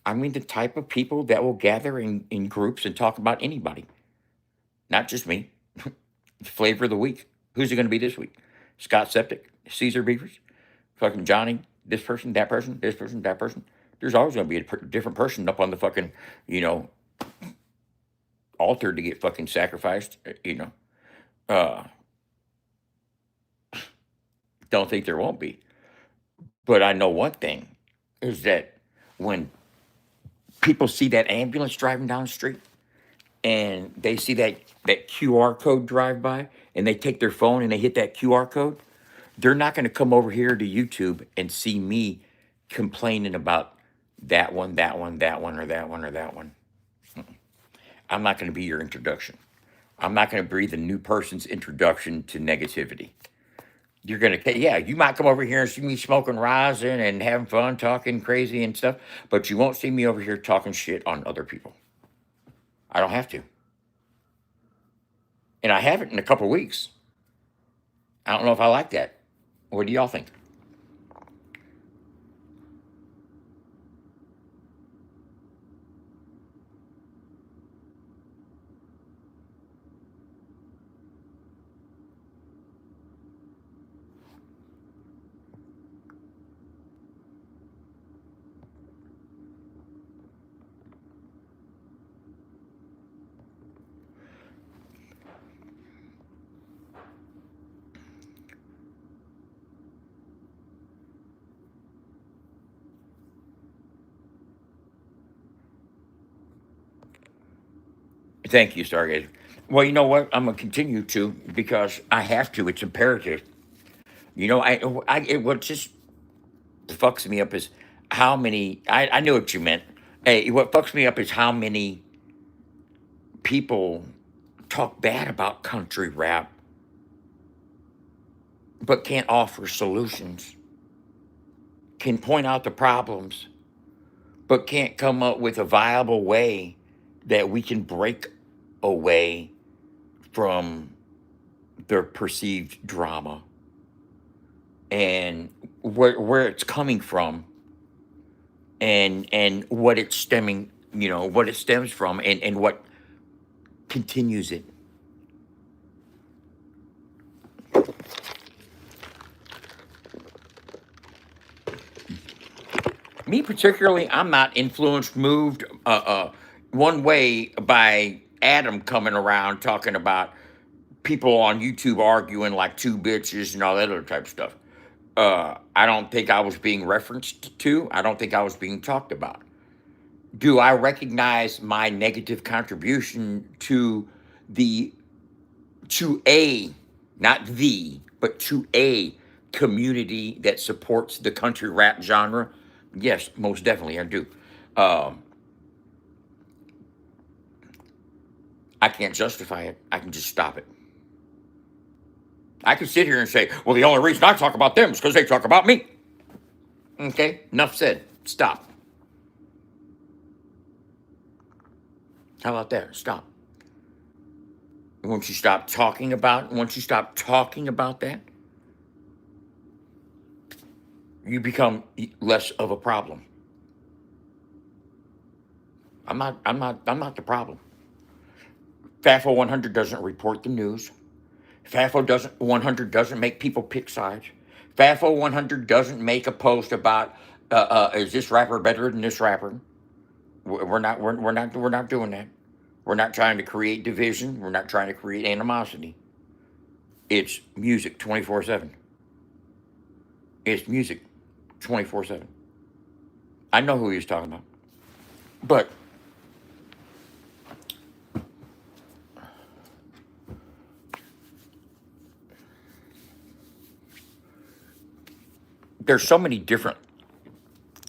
I mean the type of people that will gather in groups and talk about anybody, not just me. Flavor of the week. Who's it going to be this week? Scott Septic, Caesar Beavers, fucking Johnny, this person, that person, this person, that person. There's always going to be a different person up on the fucking, you know, altar to get fucking sacrificed, you know. Uh, don't think there won't be. But I know one thing is that when people see that ambulance driving down the street and they see that QR code drive by and they take their phone and they hit that QR code, they're not going to come over here to YouTube and see me complaining about that one, that one, that one, or that one, or that one. I'm not going to be your introduction. I'm not going to be the new person's introduction to negativity. You're going to, yeah, you might come over here and see me smoking rosin and having fun, talking crazy and stuff, but you won't see me over here talking shit on other people. I don't have to. And I haven't in a couple of weeks. I don't know if I like that. What do y'all think? Thank you, Stargazer. Well, you know what? I'm gonna continue to because I have to. It's imperative. You know, what just fucks me up is how many. I knew what you meant. Hey, what fucks me up is how many people talk bad about country rap, but can't offer solutions. Can point out the problems, but can't come up with a viable way that we can break away from their perceived drama and where it's coming from and what it's stemming, what it stems from and what continues it. Me particularly, I'm not influenced, moved one way by Adam coming around talking about people on YouTube arguing like two bitches and all that other type of stuff. I don't think I was being referenced to. I don't think I was being talked about. Do I recognize my negative contribution the to a not the but to a community that supports the country rap genre? Yes, most definitely I do. Um, I can't justify it. I can just stop it. I can sit here and say, well, the only reason I talk about them is because they talk about me. Okay, enough said. Stop. How about that? Stop. Once you stop talking about that, you become less of a problem. I'm not the problem. FAFO 100 doesn't report the news. FAFO 100 doesn't make people pick sides. FAFO 100 doesn't make a post about is this rapper better than this rapper? We're not doing that. We're not trying to create division. We're not trying to create animosity. It's music 24/7. It's music 24/7. I know who he's talking about. But there's so many different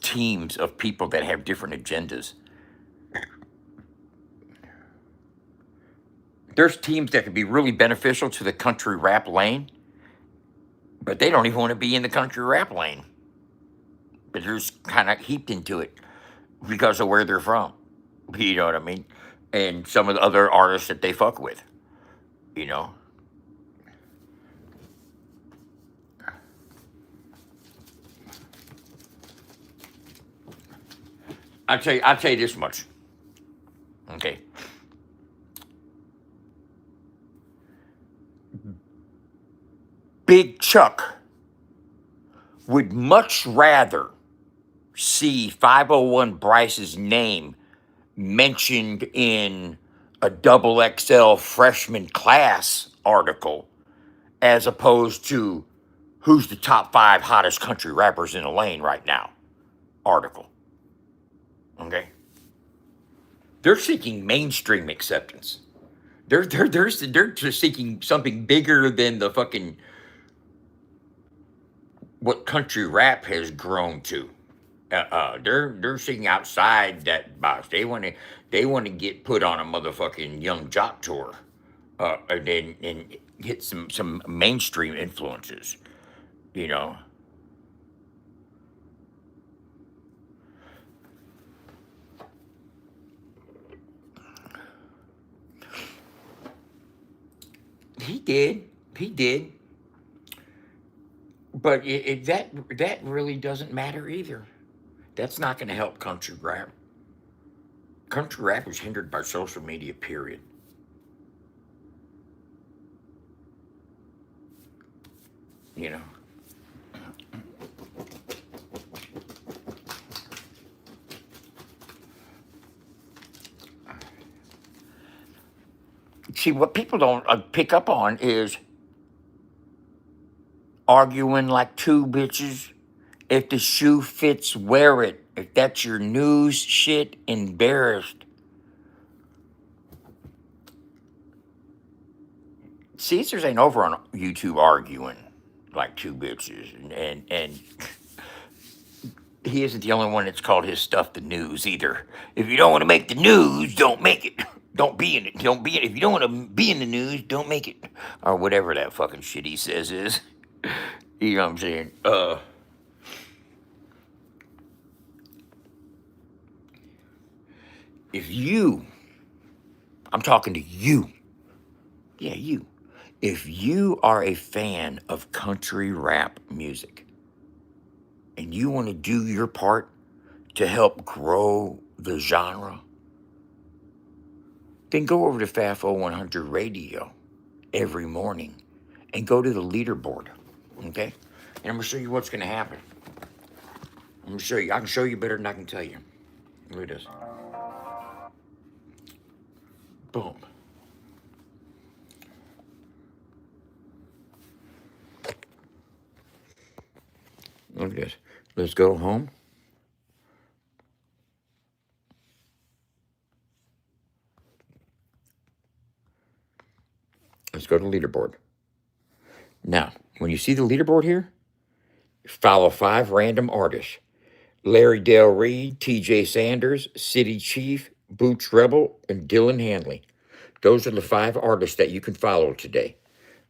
teams of people that have different agendas. There's teams that could be really beneficial to the country rap lane, but they don't even want to be in the country rap lane. But they're just kind of heaped into it because of where they're from. You know what I mean? And some of the other artists that they fuck with, you know. I'll tell you this much. Okay. Big Chuck would much rather see 501 Bryce's name mentioned in a double XL freshman class article as opposed to who's the top 5 hottest country rappers in the lane right now article. Okay? They're seeking mainstream acceptance. They're just seeking something bigger than the fucking what country rap has grown to. They're seeking outside that box. They want to get put on a motherfucking Young Jock tour, and hit some mainstream influences. You know. He did, but that really doesn't matter either. That's not going to help country rap. Country rap is hindered by social media. Period. You know. See, what people don't pick up on is arguing like two bitches. If the shoe fits, wear it. If that's your news shit, embarrassed. Caesars ain't over on YouTube arguing like two bitches, and he isn't the only one that's called his stuff the news either. If you don't want to make the news, don't make it. Don't be in it. Don't be in it. If you don't want to be in the news, don't make it. Or whatever that fucking shit he says is. You know what I'm saying? If you, I'm talking to you. Yeah, you. If you are a fan of country rap music and you want to do your part to help grow the genre, then go over to FAFO 100 Radio every morning and go to the leaderboard, okay? And I'm gonna show you what's gonna happen. I'm gonna show you. I can show you better than I can tell you. Look at this. Boom. Look at this. Let's go home. Let's go to leaderboard. Now, when you see the leaderboard here, follow 5 random artists. Larry Del Reed, TJ Sanders, City Chief, Boots Rebel, and Dylan Hanley. Those are the 5 artists that you can follow today.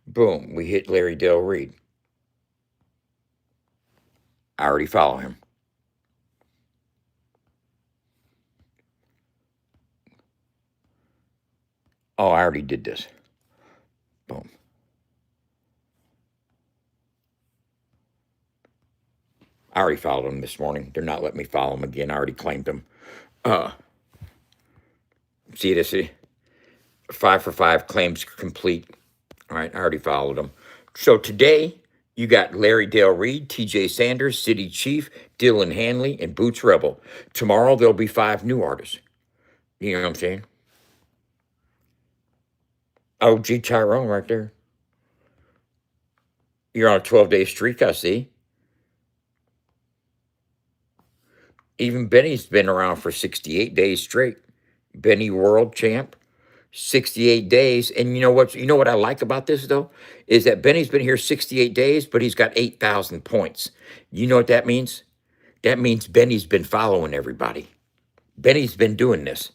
Boom, we hit Larry Del Reed. I already follow him. Oh, I already did this. Boom. I already followed him this morning. They're not letting me follow him again. I already claimed him. See this? 5 for 5 claims complete. All right, I already followed him. So today, you got Larry Del Reed, TJ Sanders, City Chief, Dylan Hanley, and Boots Rebel. Tomorrow, there'll be 5 new artists. You know what I'm saying? Oh, G. Tyrone right there. You're on a 12-day streak, I see. Even Benny's been around for 68 days straight. Benny World Champ, 68 days. And you know what I like about this though? Is that Benny's been here 68 days, but he's got 8,000 points. You know what that means? That means Benny's been following everybody. Benny's been doing this.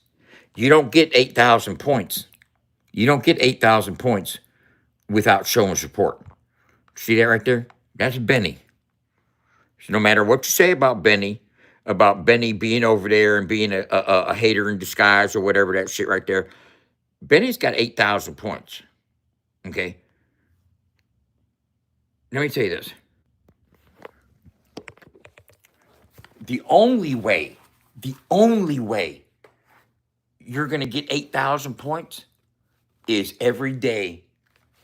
You don't get 8,000 points. You don't get 8,000 points without showing support. See that right there? That's Benny. So no matter what you say about Benny being over there and being a hater in disguise or whatever that shit right there, Benny's got 8,000 points. Okay? Let me tell you this. The only way you're going to get 8,000 points is every day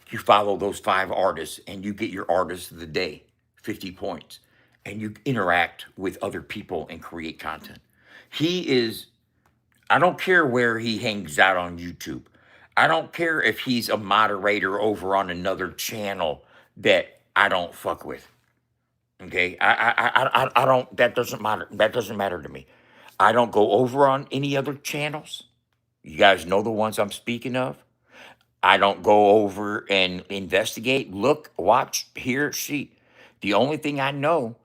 you follow those 5 artists and you get your artist of the day, 50 points, and you interact with other people and create content. I don't care where he hangs out on YouTube. I don't care if he's a moderator over on another channel that I don't fuck with. Okay, I don't. That doesn't matter. That doesn't matter to me. I don't go over on any other channels. You guys know the ones I'm speaking of. I don't go over and investigate, look, watch, hear, see. The only thing I know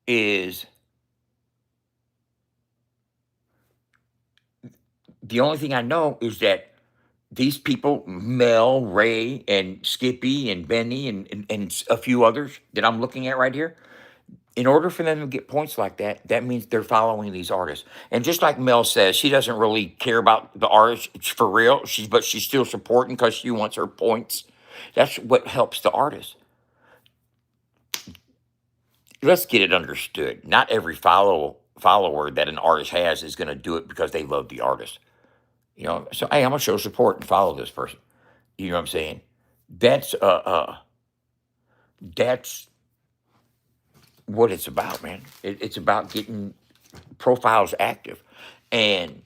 is that these people, Mel, Ray, and Skippy, and Benny, and a few others that I'm looking at right here, in order for them to get points like that, that means they're following these artists. And just like Mel says, she doesn't really care about the artist for real, but she's still supporting because she wants her points. That's what helps the artist. Let's get it understood. Not every follower that an artist has is going to do it because they love the artist. So hey, I'm gonna show support and follow this person. You know what I'm saying? That's that's what it's about, man. It's about getting profiles active. And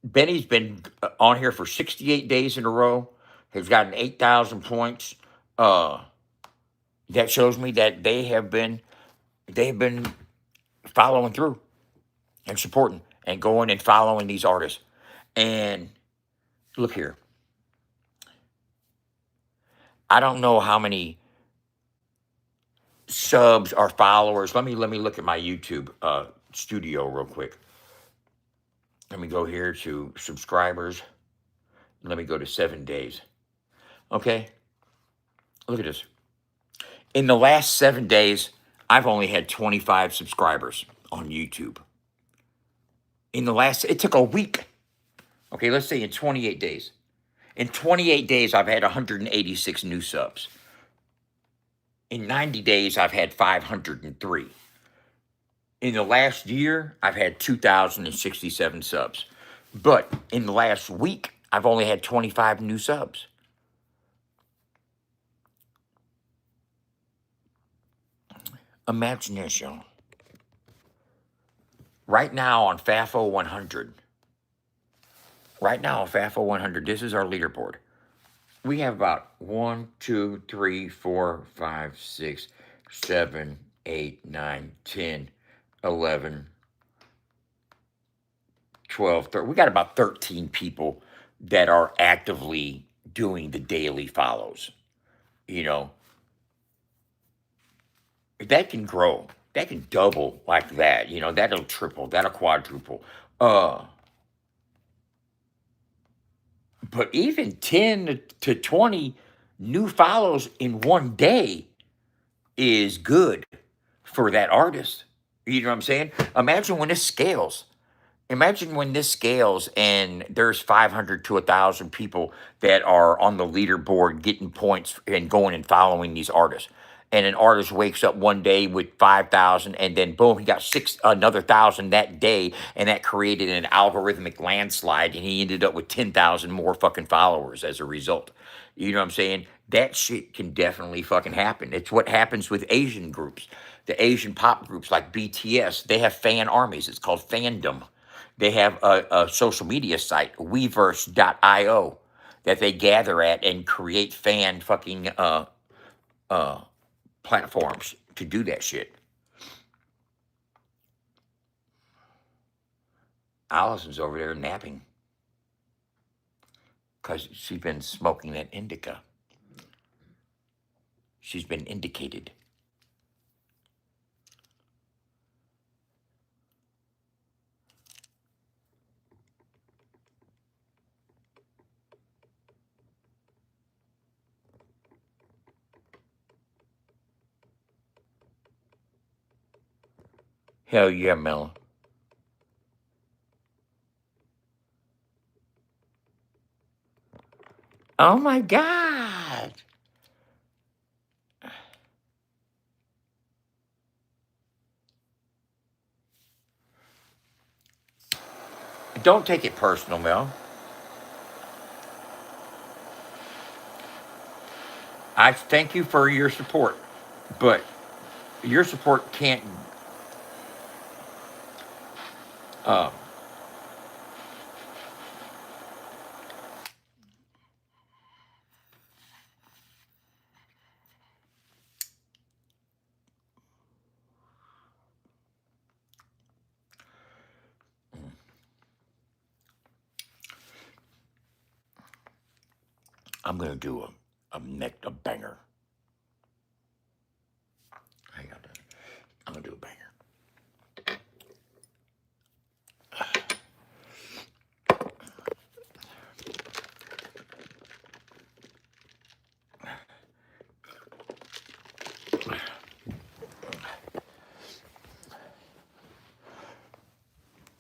Benny's been on here for 68 days in a row. Has gotten 8,000 points. That shows me that they've been following through and supporting and going and following these artists. And look here. I don't know how many subs or followers. Let me look at my YouTube studio real quick. Let me go here to subscribers. Let me go to 7 days. Okay. Look at this. In the last 7 days, I've only had 25 subscribers on YouTube. It took a week. Okay, let's say in 28 days. In 28 days, I've had 186 new subs. In 90 days, I've had 503. In the last year, I've had 2,067 subs. But in the last week, I've only had 25 new subs. Imagine this, y'all. Right now on FAFO 100, this is our leaderboard. We have about 1, 2, 3, 4, 5, 6, 7, 8, 9, 10, 11, 12, 13. We got about 13 people that are actively doing the daily follows. You know, that can grow. That can double like that. You know, that'll triple, that'll quadruple. But even 10 to 20 new follows in one day is good for that artist. You know what I'm saying? Imagine when this scales. Imagine when this scales and there's 500 to 1,000 people that are on the leaderboard getting points and going and following these artists. And an artist wakes up one day with 5,000 and then boom, he got another 1,000 that day. And that created an algorithmic landslide and he ended up with 10,000 more fucking followers as a result. You know what I'm saying? That shit can definitely fucking happen. It's what happens with Asian groups. The Asian pop groups like BTS, they have fan armies. It's called fandom. They have a social media site, Weverse.io, that they gather at and create fan fucking platforms to do that shit. Allison's over there napping because she's been smoking that indica. She's been indicated. Hell yeah, Mel. Oh my God. Don't take it personal, Mel. I thank you for your support, but your support can't. I'm gonna do a banger. Hang on, I'm gonna do a banger.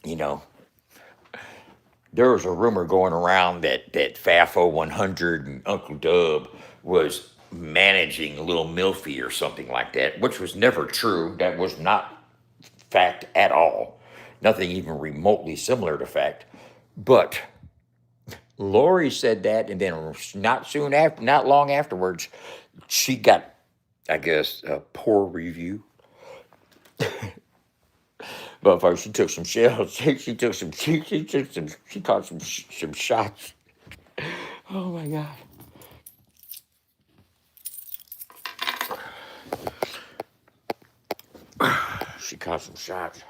You know, there was a rumor going around that FAFO 100 and Uncle Dub was managing Lil Milfy or something like that, which was never true. That was not fact at all. Nothing even remotely similar to fact. But Lori said that, and then not long afterwards, she got, I guess, a poor review. But she took some shells. She caught some shots. Oh my God. She caught some shots.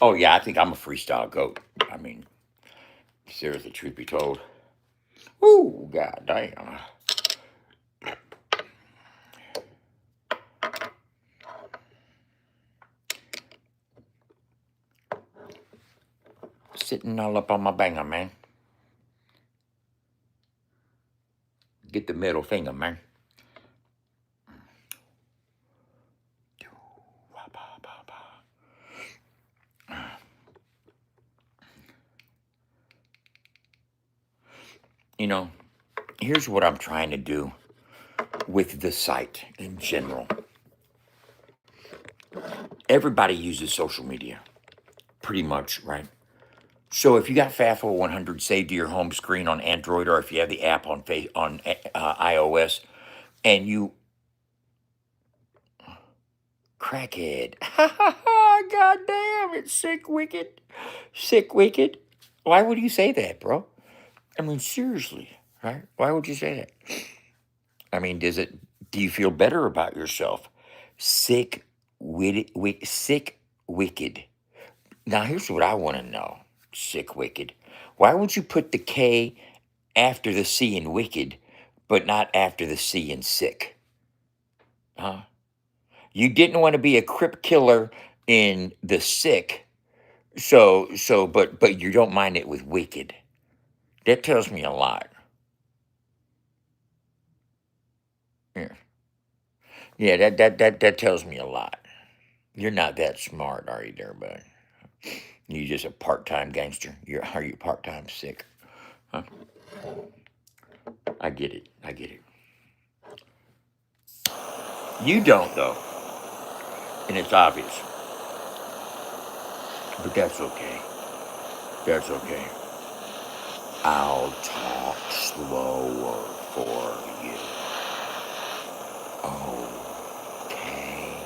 Oh yeah, I think I'm a freestyle goat. I mean, seriously, truth be told. Ooh, god damn. sitting all up on my banger, man. Get the middle finger, man. You know, here's what I'm trying to do with the site in general. Everybody uses social media, pretty much, right? So if you got FAFO 100 saved to your home screen on Android, or if you have the app on iOS, and you crackhead, god damn, it's sick wicked, Why would you say that, bro? I mean, seriously, right? Why would you say that? I mean, do you feel better about yourself? Sick, sick, wicked. Now, here's what I want to know. Sick, wicked. Why would you put the K after the C in wicked, but not after the C in sick? Huh? You didn't want to be a crip killer in the sick, but you don't mind it with wicked. That tells me a lot. Yeah. Yeah, that tells me a lot. You're not that smart, are you, there, bud? You just a part-time gangster. Are you part-time sick? Huh? I get it. You don't, though. And it's obvious. But that's okay. I'll talk slower for you. Okay.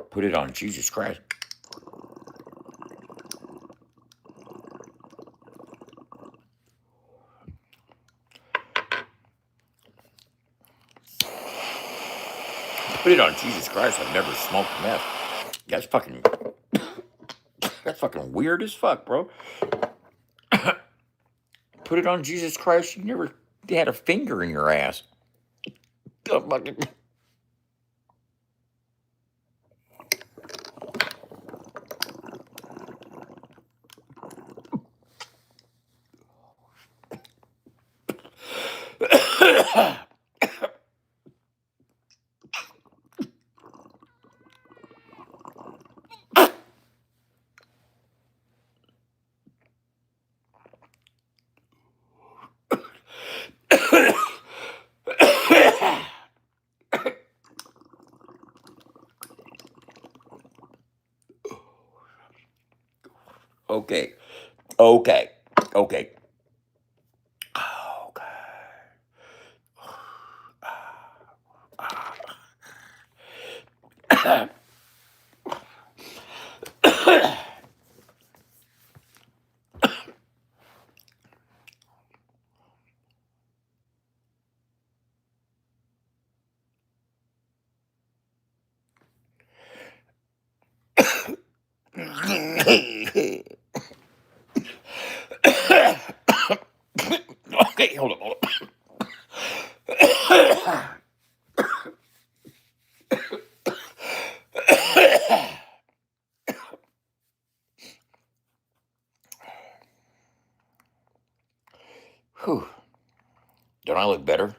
Put it on Jesus Christ. Put it on Jesus Christ. I've never smoked meth. That's fucking weird as fuck, bro. Put it on Jesus Christ. You never had a finger in your ass. Okay. Okay, hold on. Whew. Don't I look better?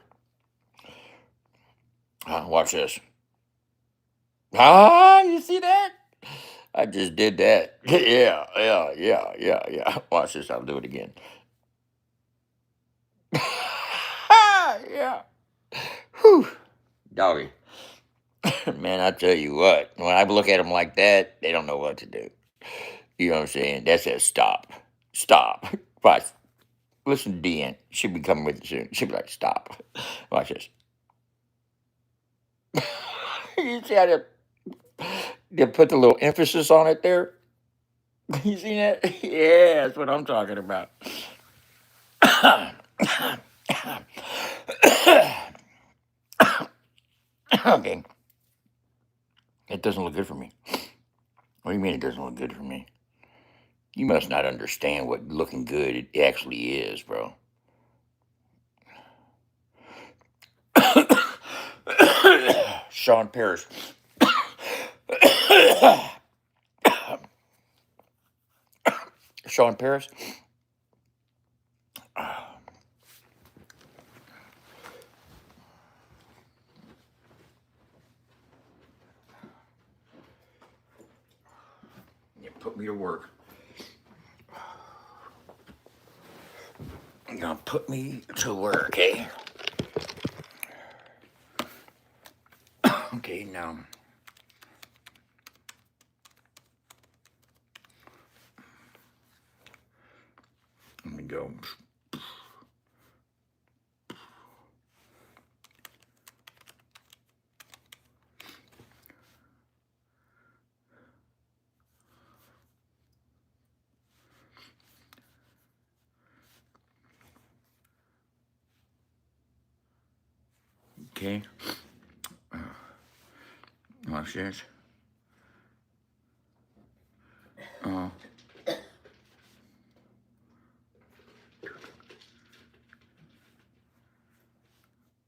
Watch this. You see that? I just did that. Yeah. Watch this. I'll do it again. Yeah. Whew. Doggy. Man, I tell you what, when I look at them like that, they don't know what to do. You know what I'm saying? That says stop. Watch. Listen to Deanne. She'll be coming with you soon. She'll be like, stop. Watch this. You see how they put the little emphasis on it there? You see that? Yeah, that's what I'm talking about. Okay. It doesn't look good for me. What do you mean it doesn't look good for me? You must not understand what looking good it actually is, bro. Sean Paris. Sean Paris. You put me to work. You're gonna put me to work, eh? Okay, now. Let me go. Okay. Watch this.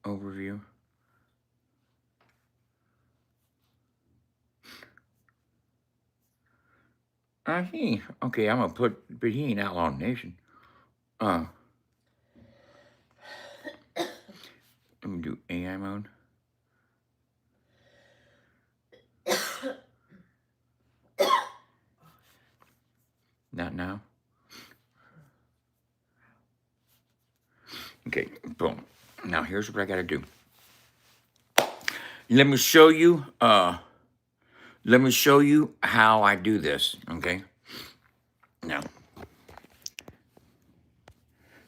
Overview. Okay, I'm gonna put, but he ain't Outlaw Nation. Let me do AI mode. Not now. Okay, boom. Now here's what I gotta do. Let me show you how I do this, okay? Now,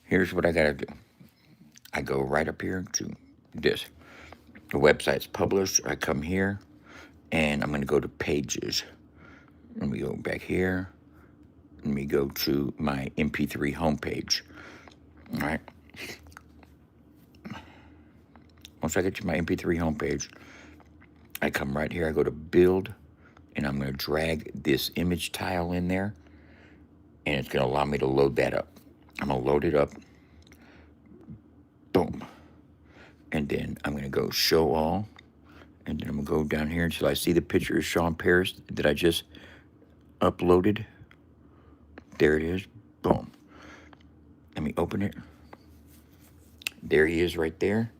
here's what I gotta do. I go right up here to this. The website's published. I come here and I'm gonna go to pages. Let me go back here. Let me go to my MP3 homepage. All right. Once I get to my MP3 homepage, I come right here. I go to build, and I'm going to drag this image tile in there, and it's going to allow me to load that up. I'm going to load it up. Boom. And then I'm going to go show all, and then I'm going to go down here until I see the picture of Sean Paris that I just uploaded. There it is. Boom. Let me open it. There he is right there.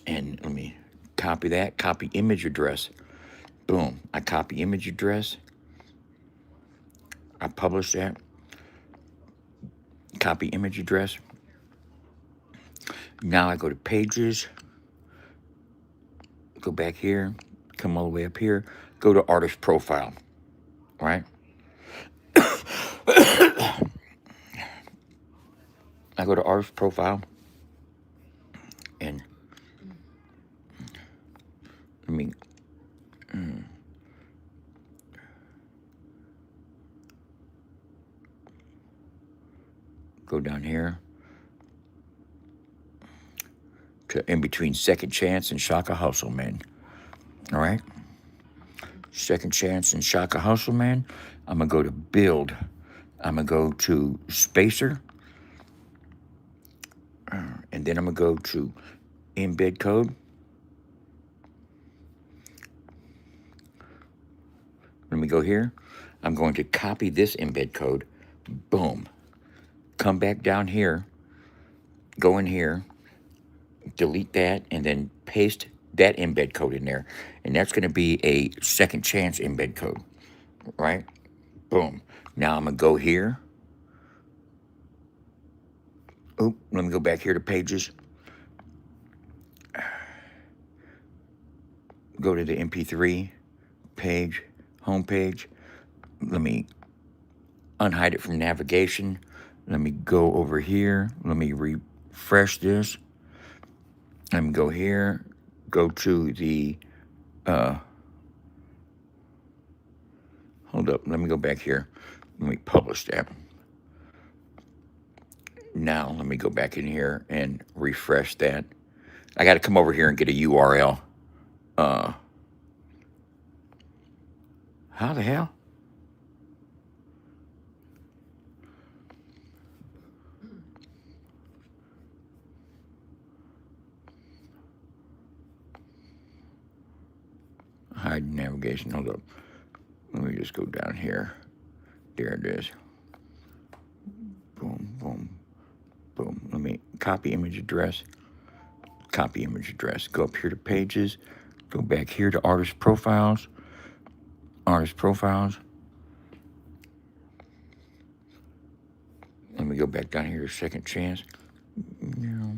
And let me copy that. Copy image address. Boom. I copy image address. I publish that. Copy image address. Now I go to pages. Go back here. Come all the way up here. Go to artist profile. Right? I go to artist profile. And let me go down here to in between Second Chance and Shaka Hustle Man. All right? Second Chance and Shaka Hustle Man. I'm going to go to build. I'm going to go to spacer. And then I'm going to go to embed code. Let me go here. I'm going to copy this embed code. Boom. Come back down here. Go in here. Delete that. And then paste that embed code in there. And that's going to be a Second Chance embed code. Right? Boom. Now I'm going to go here. Oh, let me go back here to pages. Go to the MP3 page, home page. Let me unhide it from navigation. Let me go over here. Let me refresh this. Let me go here. Go to the, hold up. Let me go back here. Let me publish that. Now, let me go back in here and refresh that. I got to come over here and get a URL. How the hell? hide navigation. Hold up. Let me just go down here. There it is. Boom, boom, boom. Let me copy image address. Copy image address. Go up here to pages. Go back here to artist profiles. Artist profiles. Let me go back down here to second chance. No.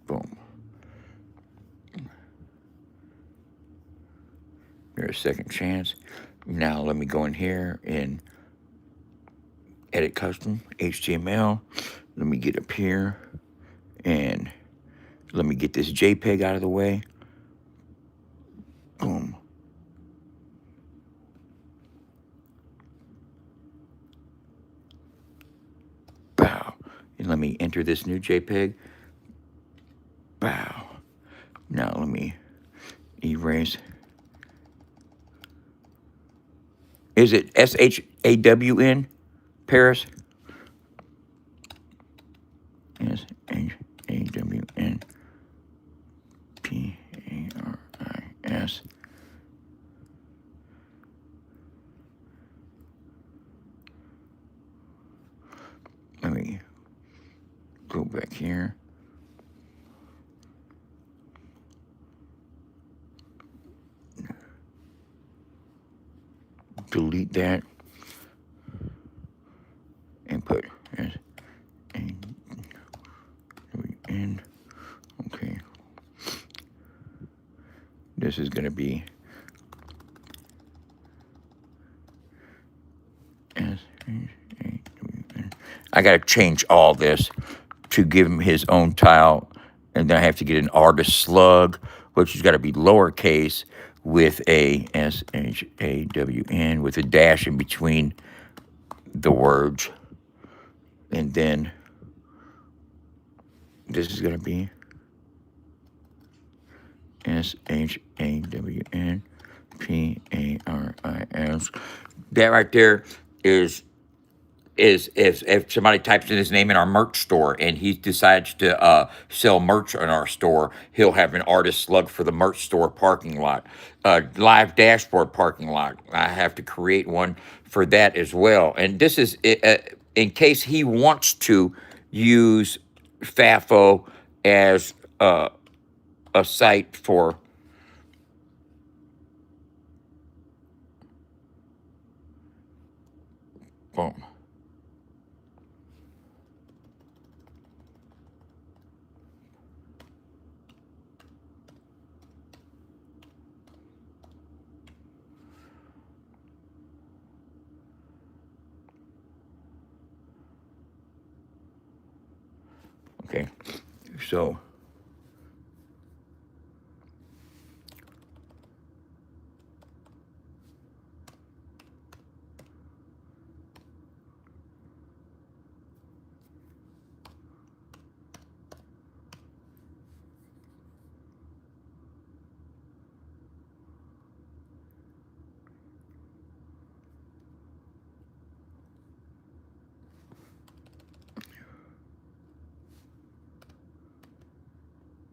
Boom. There's second chance. Now let me go in here and edit custom HTML. Let me get up here and let me get this JPEG out of the way. Boom. Bow. And let me enter this new JPEG. Bow. Now let me erase. Is it SHAWN? Paris? SHAWN. PARIS. Let me go back here. Delete that and put SHAWN. Okay. This is going to be SHAWN. I got to change all this to give him his own tile, and then I have to get an artist slug, which has got to be lowercase with a SHAWN with a dash in between the words, and then this is going to be SHAWN PARIS. That right there is if somebody types in his name in our merch store and he decides to sell merch in our store, he'll have an artist slug for the merch store parking lot, live dashboard parking lot. I have to create one for that as well. And this is in case he wants to use FAFO as a site for. Boom. Okay, so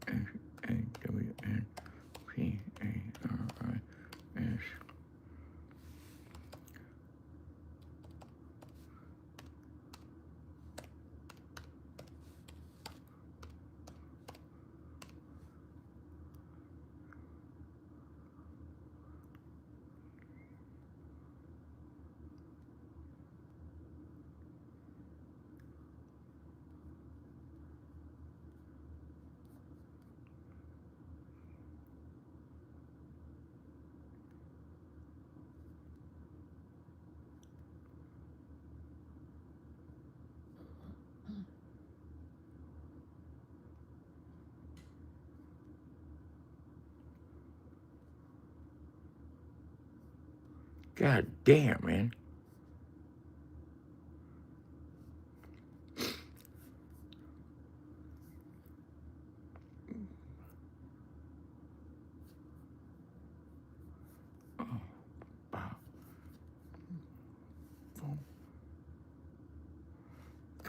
SHAWN PARIS. God damn, man.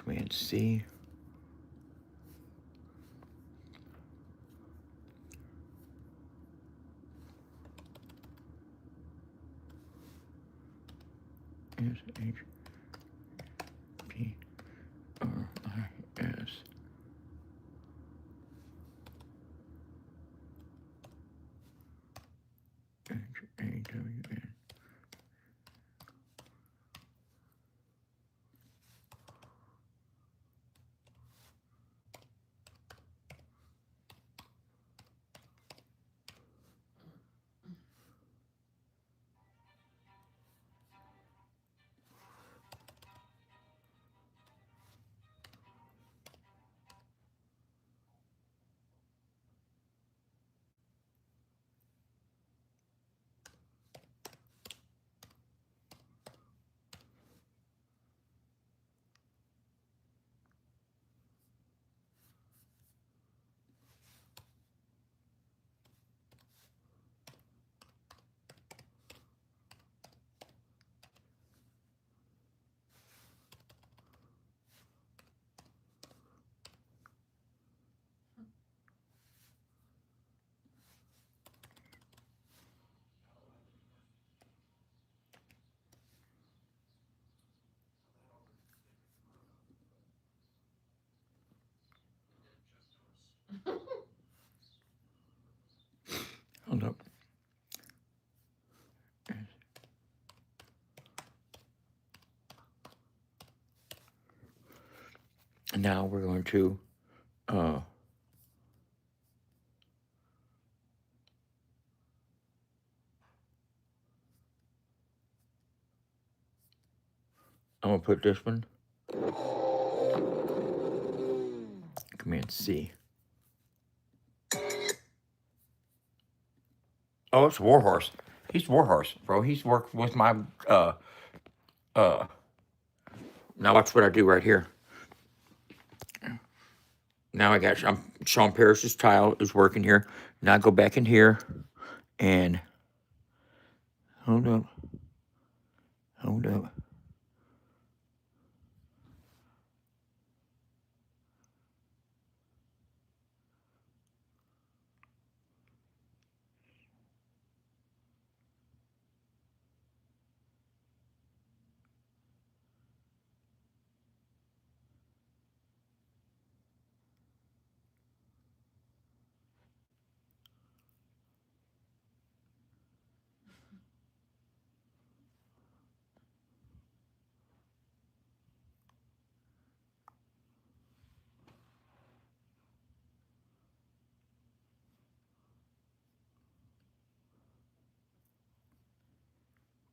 Command C. S-H-P-R-I-S. H-A-W-N. Hold up. Now we're going to I'm gonna put this one. Command C. Oh, it's Warhorse. He's Warhorse, bro. He's worked with my now watch what I do right here. Now I got Sean Parrish's tile is working here. Now I go back in here and hold up. Hold up.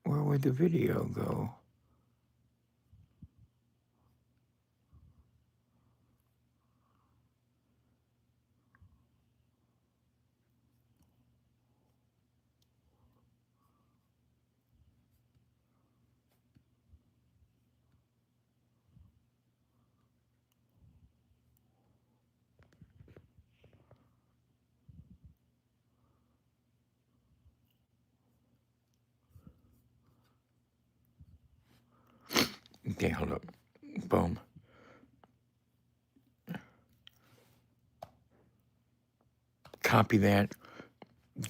Where would the video go? Okay, hold up. Boom. Copy that.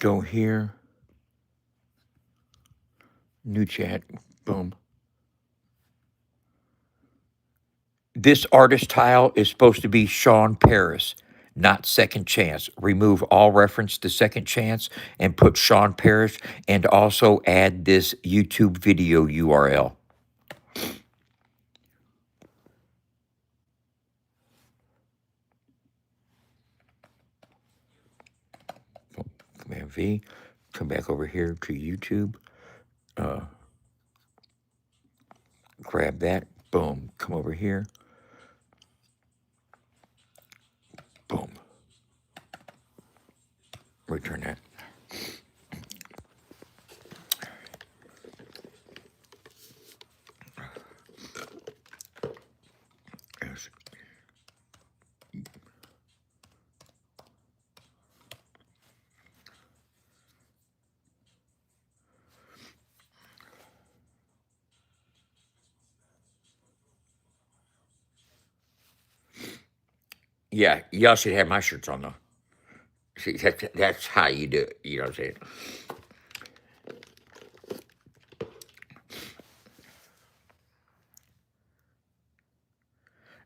Go here. New chat. Boom. This artist tile is supposed to be Sean Parrish, not Second Chance. Remove all reference to Second Chance and put Sean Parrish, and also add this YouTube video URL. Command V. Come back over here to YouTube. Grab that. Boom. Come over here. Boom. Return that. Yes. Yeah, y'all should have my shirts on though. See, that's how you do it. You know what I'm saying?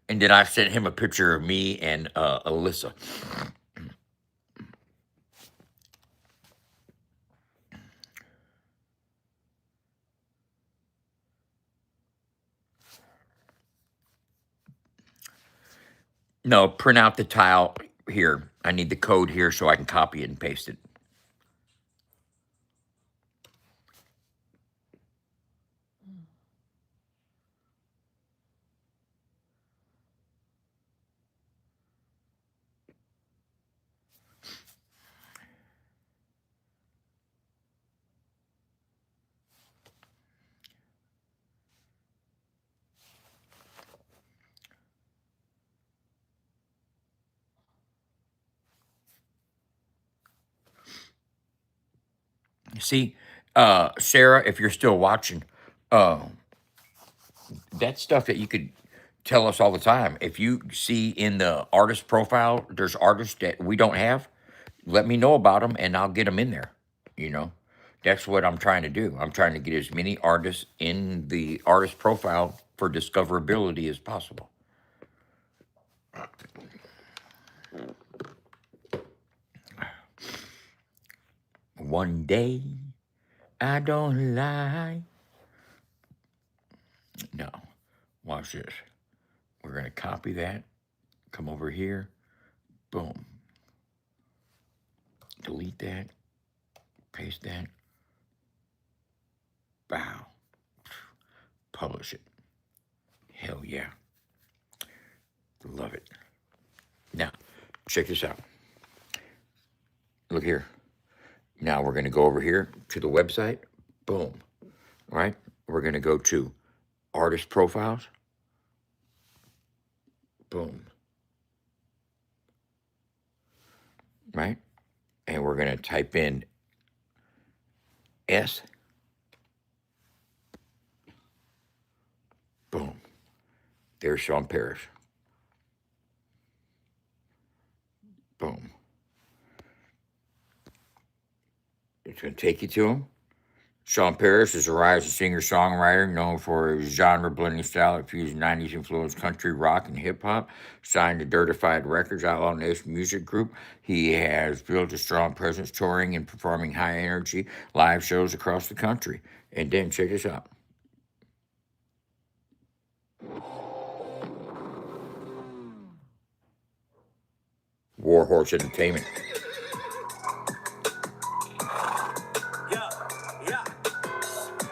And then I sent him a picture of me and Alyssa. No, print out the tile here. I need the code here so I can copy it and paste it. See, Sarah, if you're still watching, uh, that's stuff that you could tell us all the time. If you see in the artist profile, there's artists that we don't have, let me know about them and I'll get them in there. You know, that's what I'm trying to do. I'm trying to get as many artists in the artist profile for discoverability as possible. One day, I don't lie. No, watch this. We're going to copy that, come over here, boom. Delete that, paste that, bow, publish it. Hell yeah. Love it. Now, check this out. Look here. Now we're going to go over here to the website. Boom. All right. We're going to go to artist profiles. Boom. Right. And we're going to type in S. Boom. There's Sean Parrish. Boom. It's going to take you to him. Sean Parrish is a rising singer-songwriter known for his genre-blending style that fuses 90s influenced country, rock, and hip-hop. Signed to Dirtified Records, Outlaw Nation Music Group, he has built a strong presence touring and performing high-energy live shows across the country. And then check this out. Warhorse Entertainment. Yeah, yeah.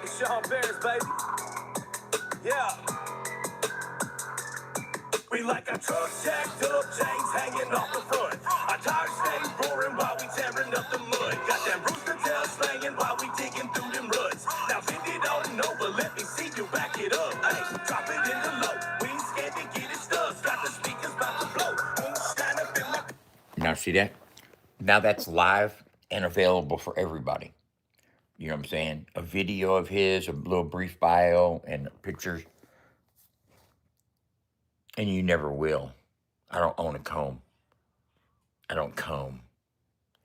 It's Sean Parrish, baby. Yeah. We like our trucks jacked up, chains hanging off the front. Our tires stay roaring while we tearing up the mud. Got that rooster tail slanging while we digging through them ruts. Now 50 don't know, but let me see you back it up. Hey, drop it in the low. We ain't scared to get it stuck. Got the speakers about to blow. Ain't stand up in my... Now see that? Now that's live and available for everybody. You know what I'm saying? A video of his, a little brief bio, and pictures. And you never will. I don't own a comb. I don't comb.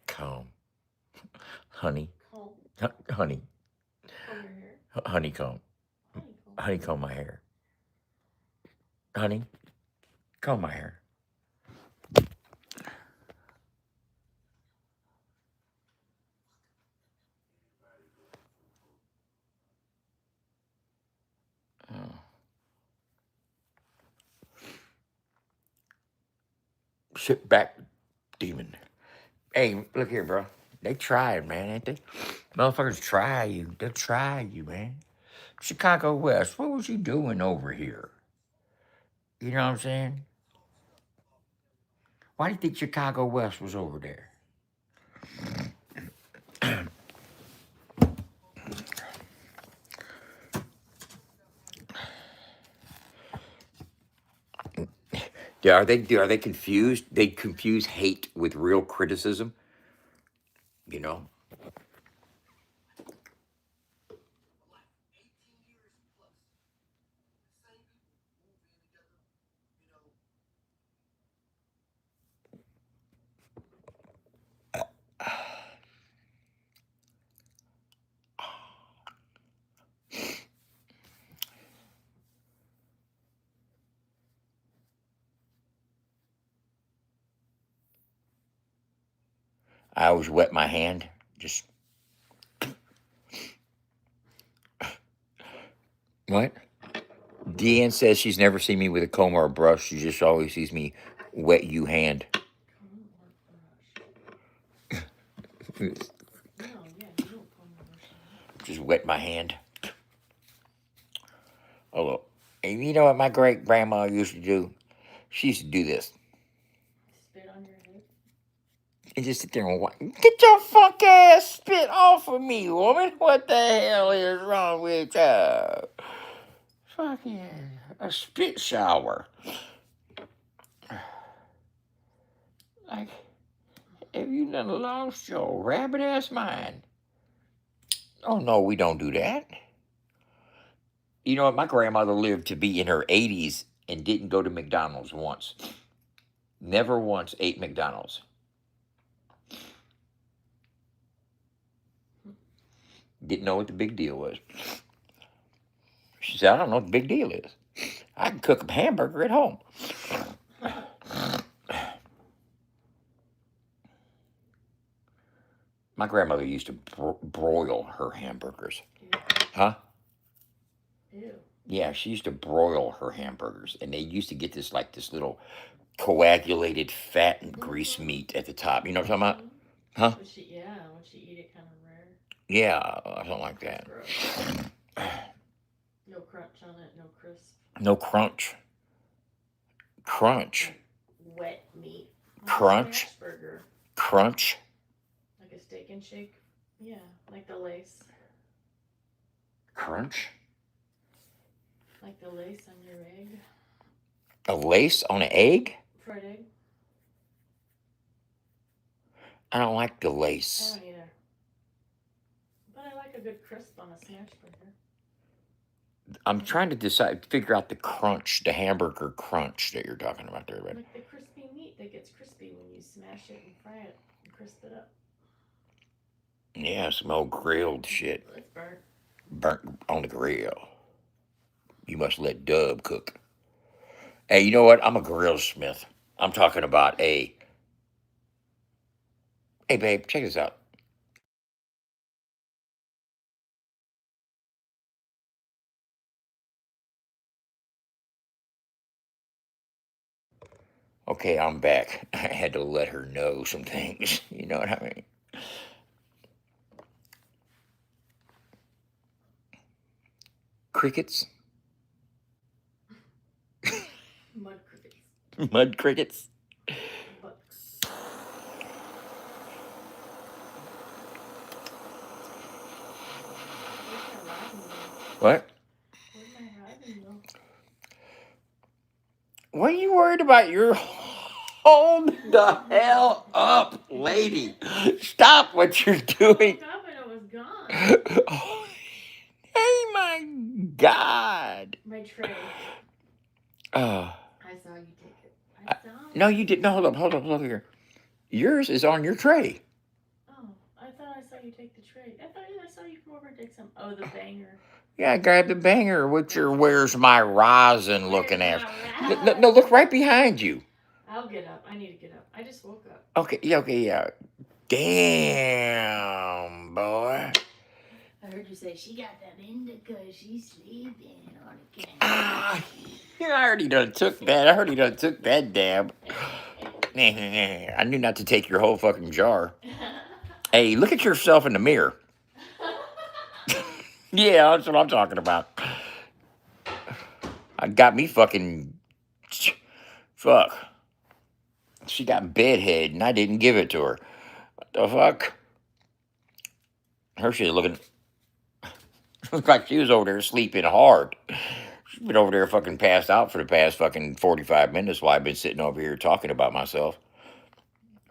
Comb. Honey. Comb. Honey. Comb your hair. Honeycomb. Honeycomb. Honeycomb my hair. Honey, comb my hair. Oh. Sit back, demon. Hey, look here, bro. They tried, man, ain't they? Motherfuckers try you. They'll try you, man. Chicago West, what was you doing over here? You know what I'm saying? Why do you think Chicago West was over there? Yeah, are they confused? They confuse hate with real criticism. You know? I always wet my hand. Just what? Deanne says she's never seen me with a comb or a brush. She just always sees me wet you hand. No, yeah, you don't comb or brush. Just wet my hand. Oh, look. And you know what my great grandma used to do? She used to do this. Spit on your head. And just sit there and watch. Get your fuck ass spit off of me, woman. What the hell is wrong with you? Fucking a spit shower. Like, have you done lost your rabbit ass mind? Oh, no, we don't do that. You know what? My grandmother lived to be in her 80s and didn't go to McDonald's once. Never once ate McDonald's. Didn't know what the big deal was. She said, I don't know what the big deal is. I can cook a hamburger at home. My grandmother used to broil her hamburgers. Ew. Huh? Ew. Yeah, she used to broil her hamburgers. And they used to get this little coagulated fat and grease meat at the top. You know what I'm talking about? Huh? Would she eat it kind of rare? Yeah, something like that. Gross. No crunch on it, no crisp. No crunch. Crunch. Wet meat. Crunch. Smash burger. Crunch. Like a steak and shake. Yeah, like the lace. Crunch. Like the lace on your egg. A lace on an egg? Fried egg. I don't like the I lace. don't either. But I like a good crisp on a smash burger. I'm trying to figure out the crunch, the hamburger crunch that you're talking about there, right? Like the crispy meat that gets crispy when you smash it and fry it and crisp it up. Yeah, some old grilled shit. It's burnt. Burnt on the grill. You must let Dub cook. Hey, you know what? I'm a grill smith. I'm talking about Hey, babe, check this out. Okay, I'm back. I had to let her know some things. You know what I mean? Crickets? Mud crickets. Mud crickets? Bugs. Where's my riding wheel? What? Where's my riding wheel? What are you worried about? You're hold the hell up, lady. Stop what you're I doing. woke up and it was gone. Oh, hey, my God. My tray. Oh. I saw you take it. I saw it. No, you didn't. No, hold up, look here. Yours is on your tray. Oh, I thought I saw you take the tray. I saw you come over and take some. Oh, the banger. Yeah, I grabbed the banger with your where's my rosin looking Where's ass. my No, look right behind you. I'll get up. I need to get up. I just woke up. Okay, yeah. Damn, boy. I heard you say she got that indica. She's sleeping on the couch. Ah, I already done took that. I already done took that dab. I knew not to take your whole fucking jar. Hey, look at yourself in the mirror. Yeah, that's what I'm talking about. I got me fucking... Fuck. She got bedhead and I didn't give it to her. What the fuck? Her shit looking... Looked like she was over there sleeping hard. She's been over there fucking passed out for the past fucking 45 minutes while I've been sitting over here talking about myself.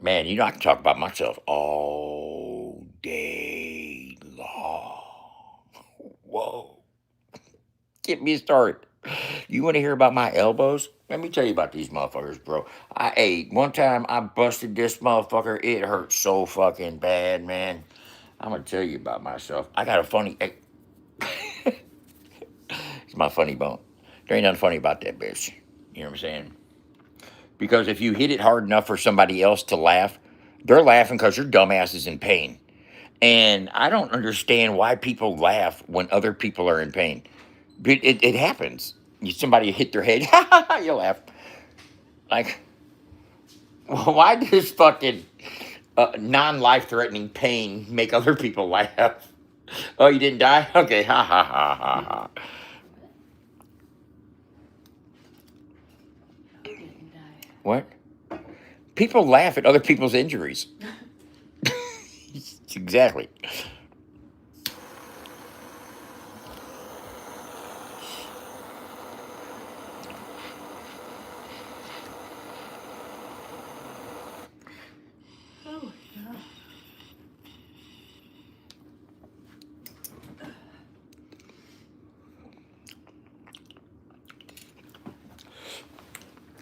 Man, you know I can talk about myself all day long. Whoa. Get me started. You want to hear about my elbows? Let me tell you about these motherfuckers, bro. One time I busted this motherfucker. It hurt so fucking bad, man. I'm going to tell you about myself. I got a funny... It's my funny bone. There ain't nothing funny about that bitch. You know what I'm saying? Because if you hit it hard enough for somebody else to laugh, They're laughing because your dumbass is in pain. And I don't understand why people laugh when other people are in pain. But it happens. Somebody hit their head, you laugh. Like, well, why does fucking non-life threatening pain make other people laugh? Oh, you didn't die? Okay, ha ha ha ha ha. Who didn't die? What? People laugh at other people's injuries. Exactly. Oh, yeah.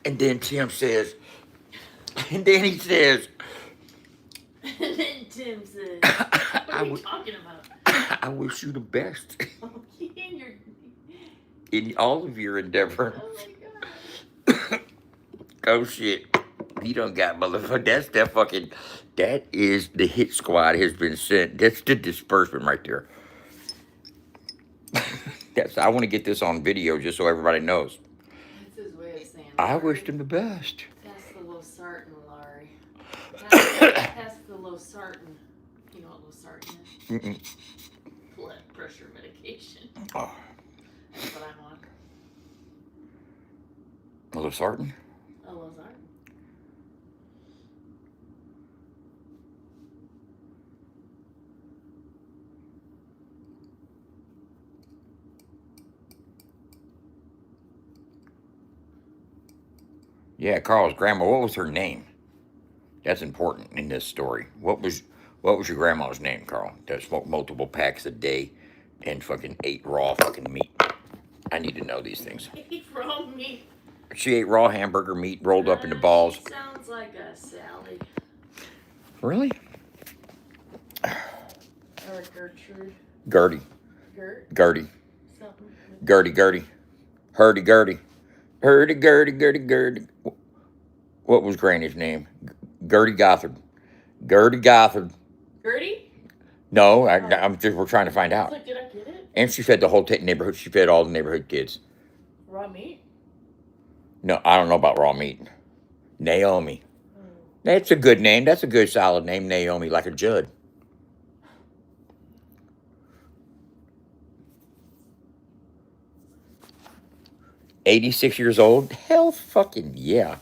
And then Tim says, and then he says, And then Tim says, what I are you would- talking about? I wish you the best Oh, you're, in all of your endeavor. oh my God. Oh shit. You don't got motherfucker. That is the hit squad has been sent. That's the disbursement right there. I want to get this on video just so everybody knows. That's his way of saying I Larry. wished him the best. Pass the losartan, Larry. Pass the losartan. You know what losartan is? Mm-mm. Blood pressure medication. Oh. That's what I'm on. Losartan? A losartan. Yeah, Carl's grandma. What was her name? That's important in this story. What was your grandma's name, Carl? That smoked multiple packs a day and fucking ate raw fucking meat. I need to know these things. Eat raw meat. She ate raw hamburger meat rolled up into balls. She sounds like a Sally. Really? Or Gertrude. Gertie. Gert? Gertie. Something. Gertie. Hurdy-gurdy. Hurdy-gurdy. What was Granny's name? Gertie Gothard. Gertie Gothard. Gertie? No, we're trying to find I was out. like, did I get it? And she fed the whole neighborhood. She fed all the neighborhood kids. Raw meat? No, I don't know about raw meat. Naomi. That's a good name. That's a good solid name, Naomi, like a Judd. "86 years old? Hell fucking yeah.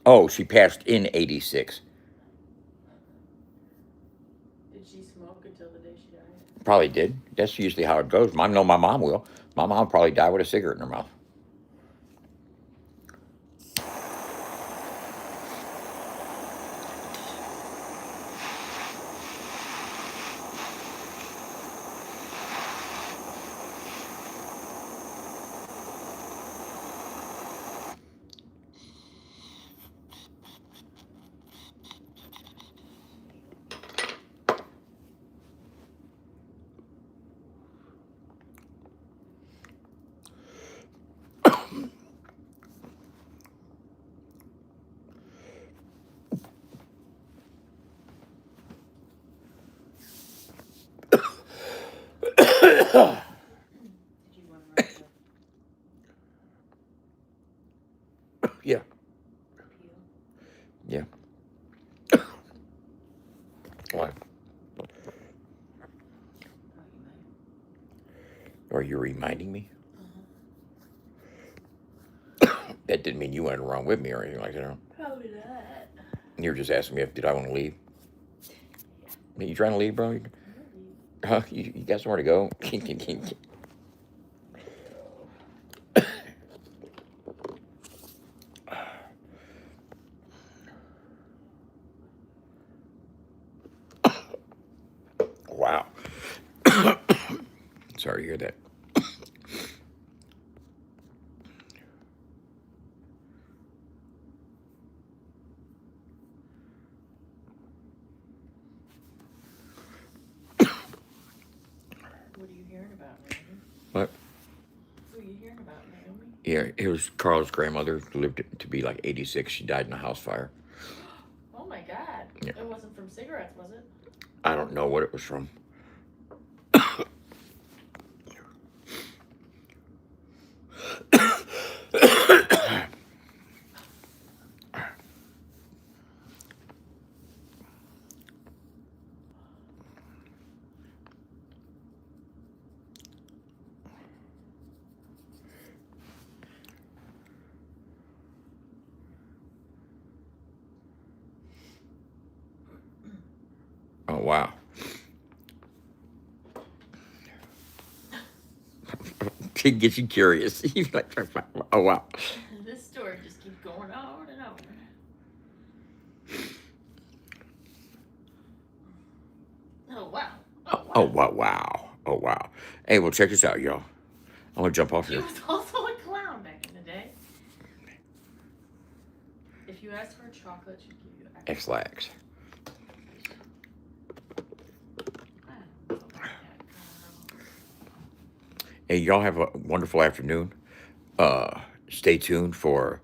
Oh, she passed in 86. Did she smoke until the day she died? Probably did. That's usually how it goes. I know my mom will. My mom probably died with a cigarette in her mouth. Did you want to write Yeah. the appeal? Yeah. What? Oh, you might. Are you reminding me? Uh-huh. That didn't mean you went around with me or anything like that. Probably not. You were just asking me did I want to leave. You trying to leave, bro? Huh? You got somewhere to go? Wow. Sorry to hear that. What are you hearing about, Randy? What? What are you hearing about, Naomi? Yeah, it was Carl's grandmother lived to be like 86. She died in a house fire. Oh my God. I don't know what it was from. Oh, wow. It gets you curious. You're like, oh, wow. This story just keeps going on and on. Oh wow. Oh, wow, wow. Oh, wow. Hey, well, check this out, y'all. I'm going to jump off He here. was also a clown back in the day. If you asked for a chocolate, she'd give you X-Lax. I don't know about that, girl. Hey, y'all have a wonderful afternoon. Stay tuned for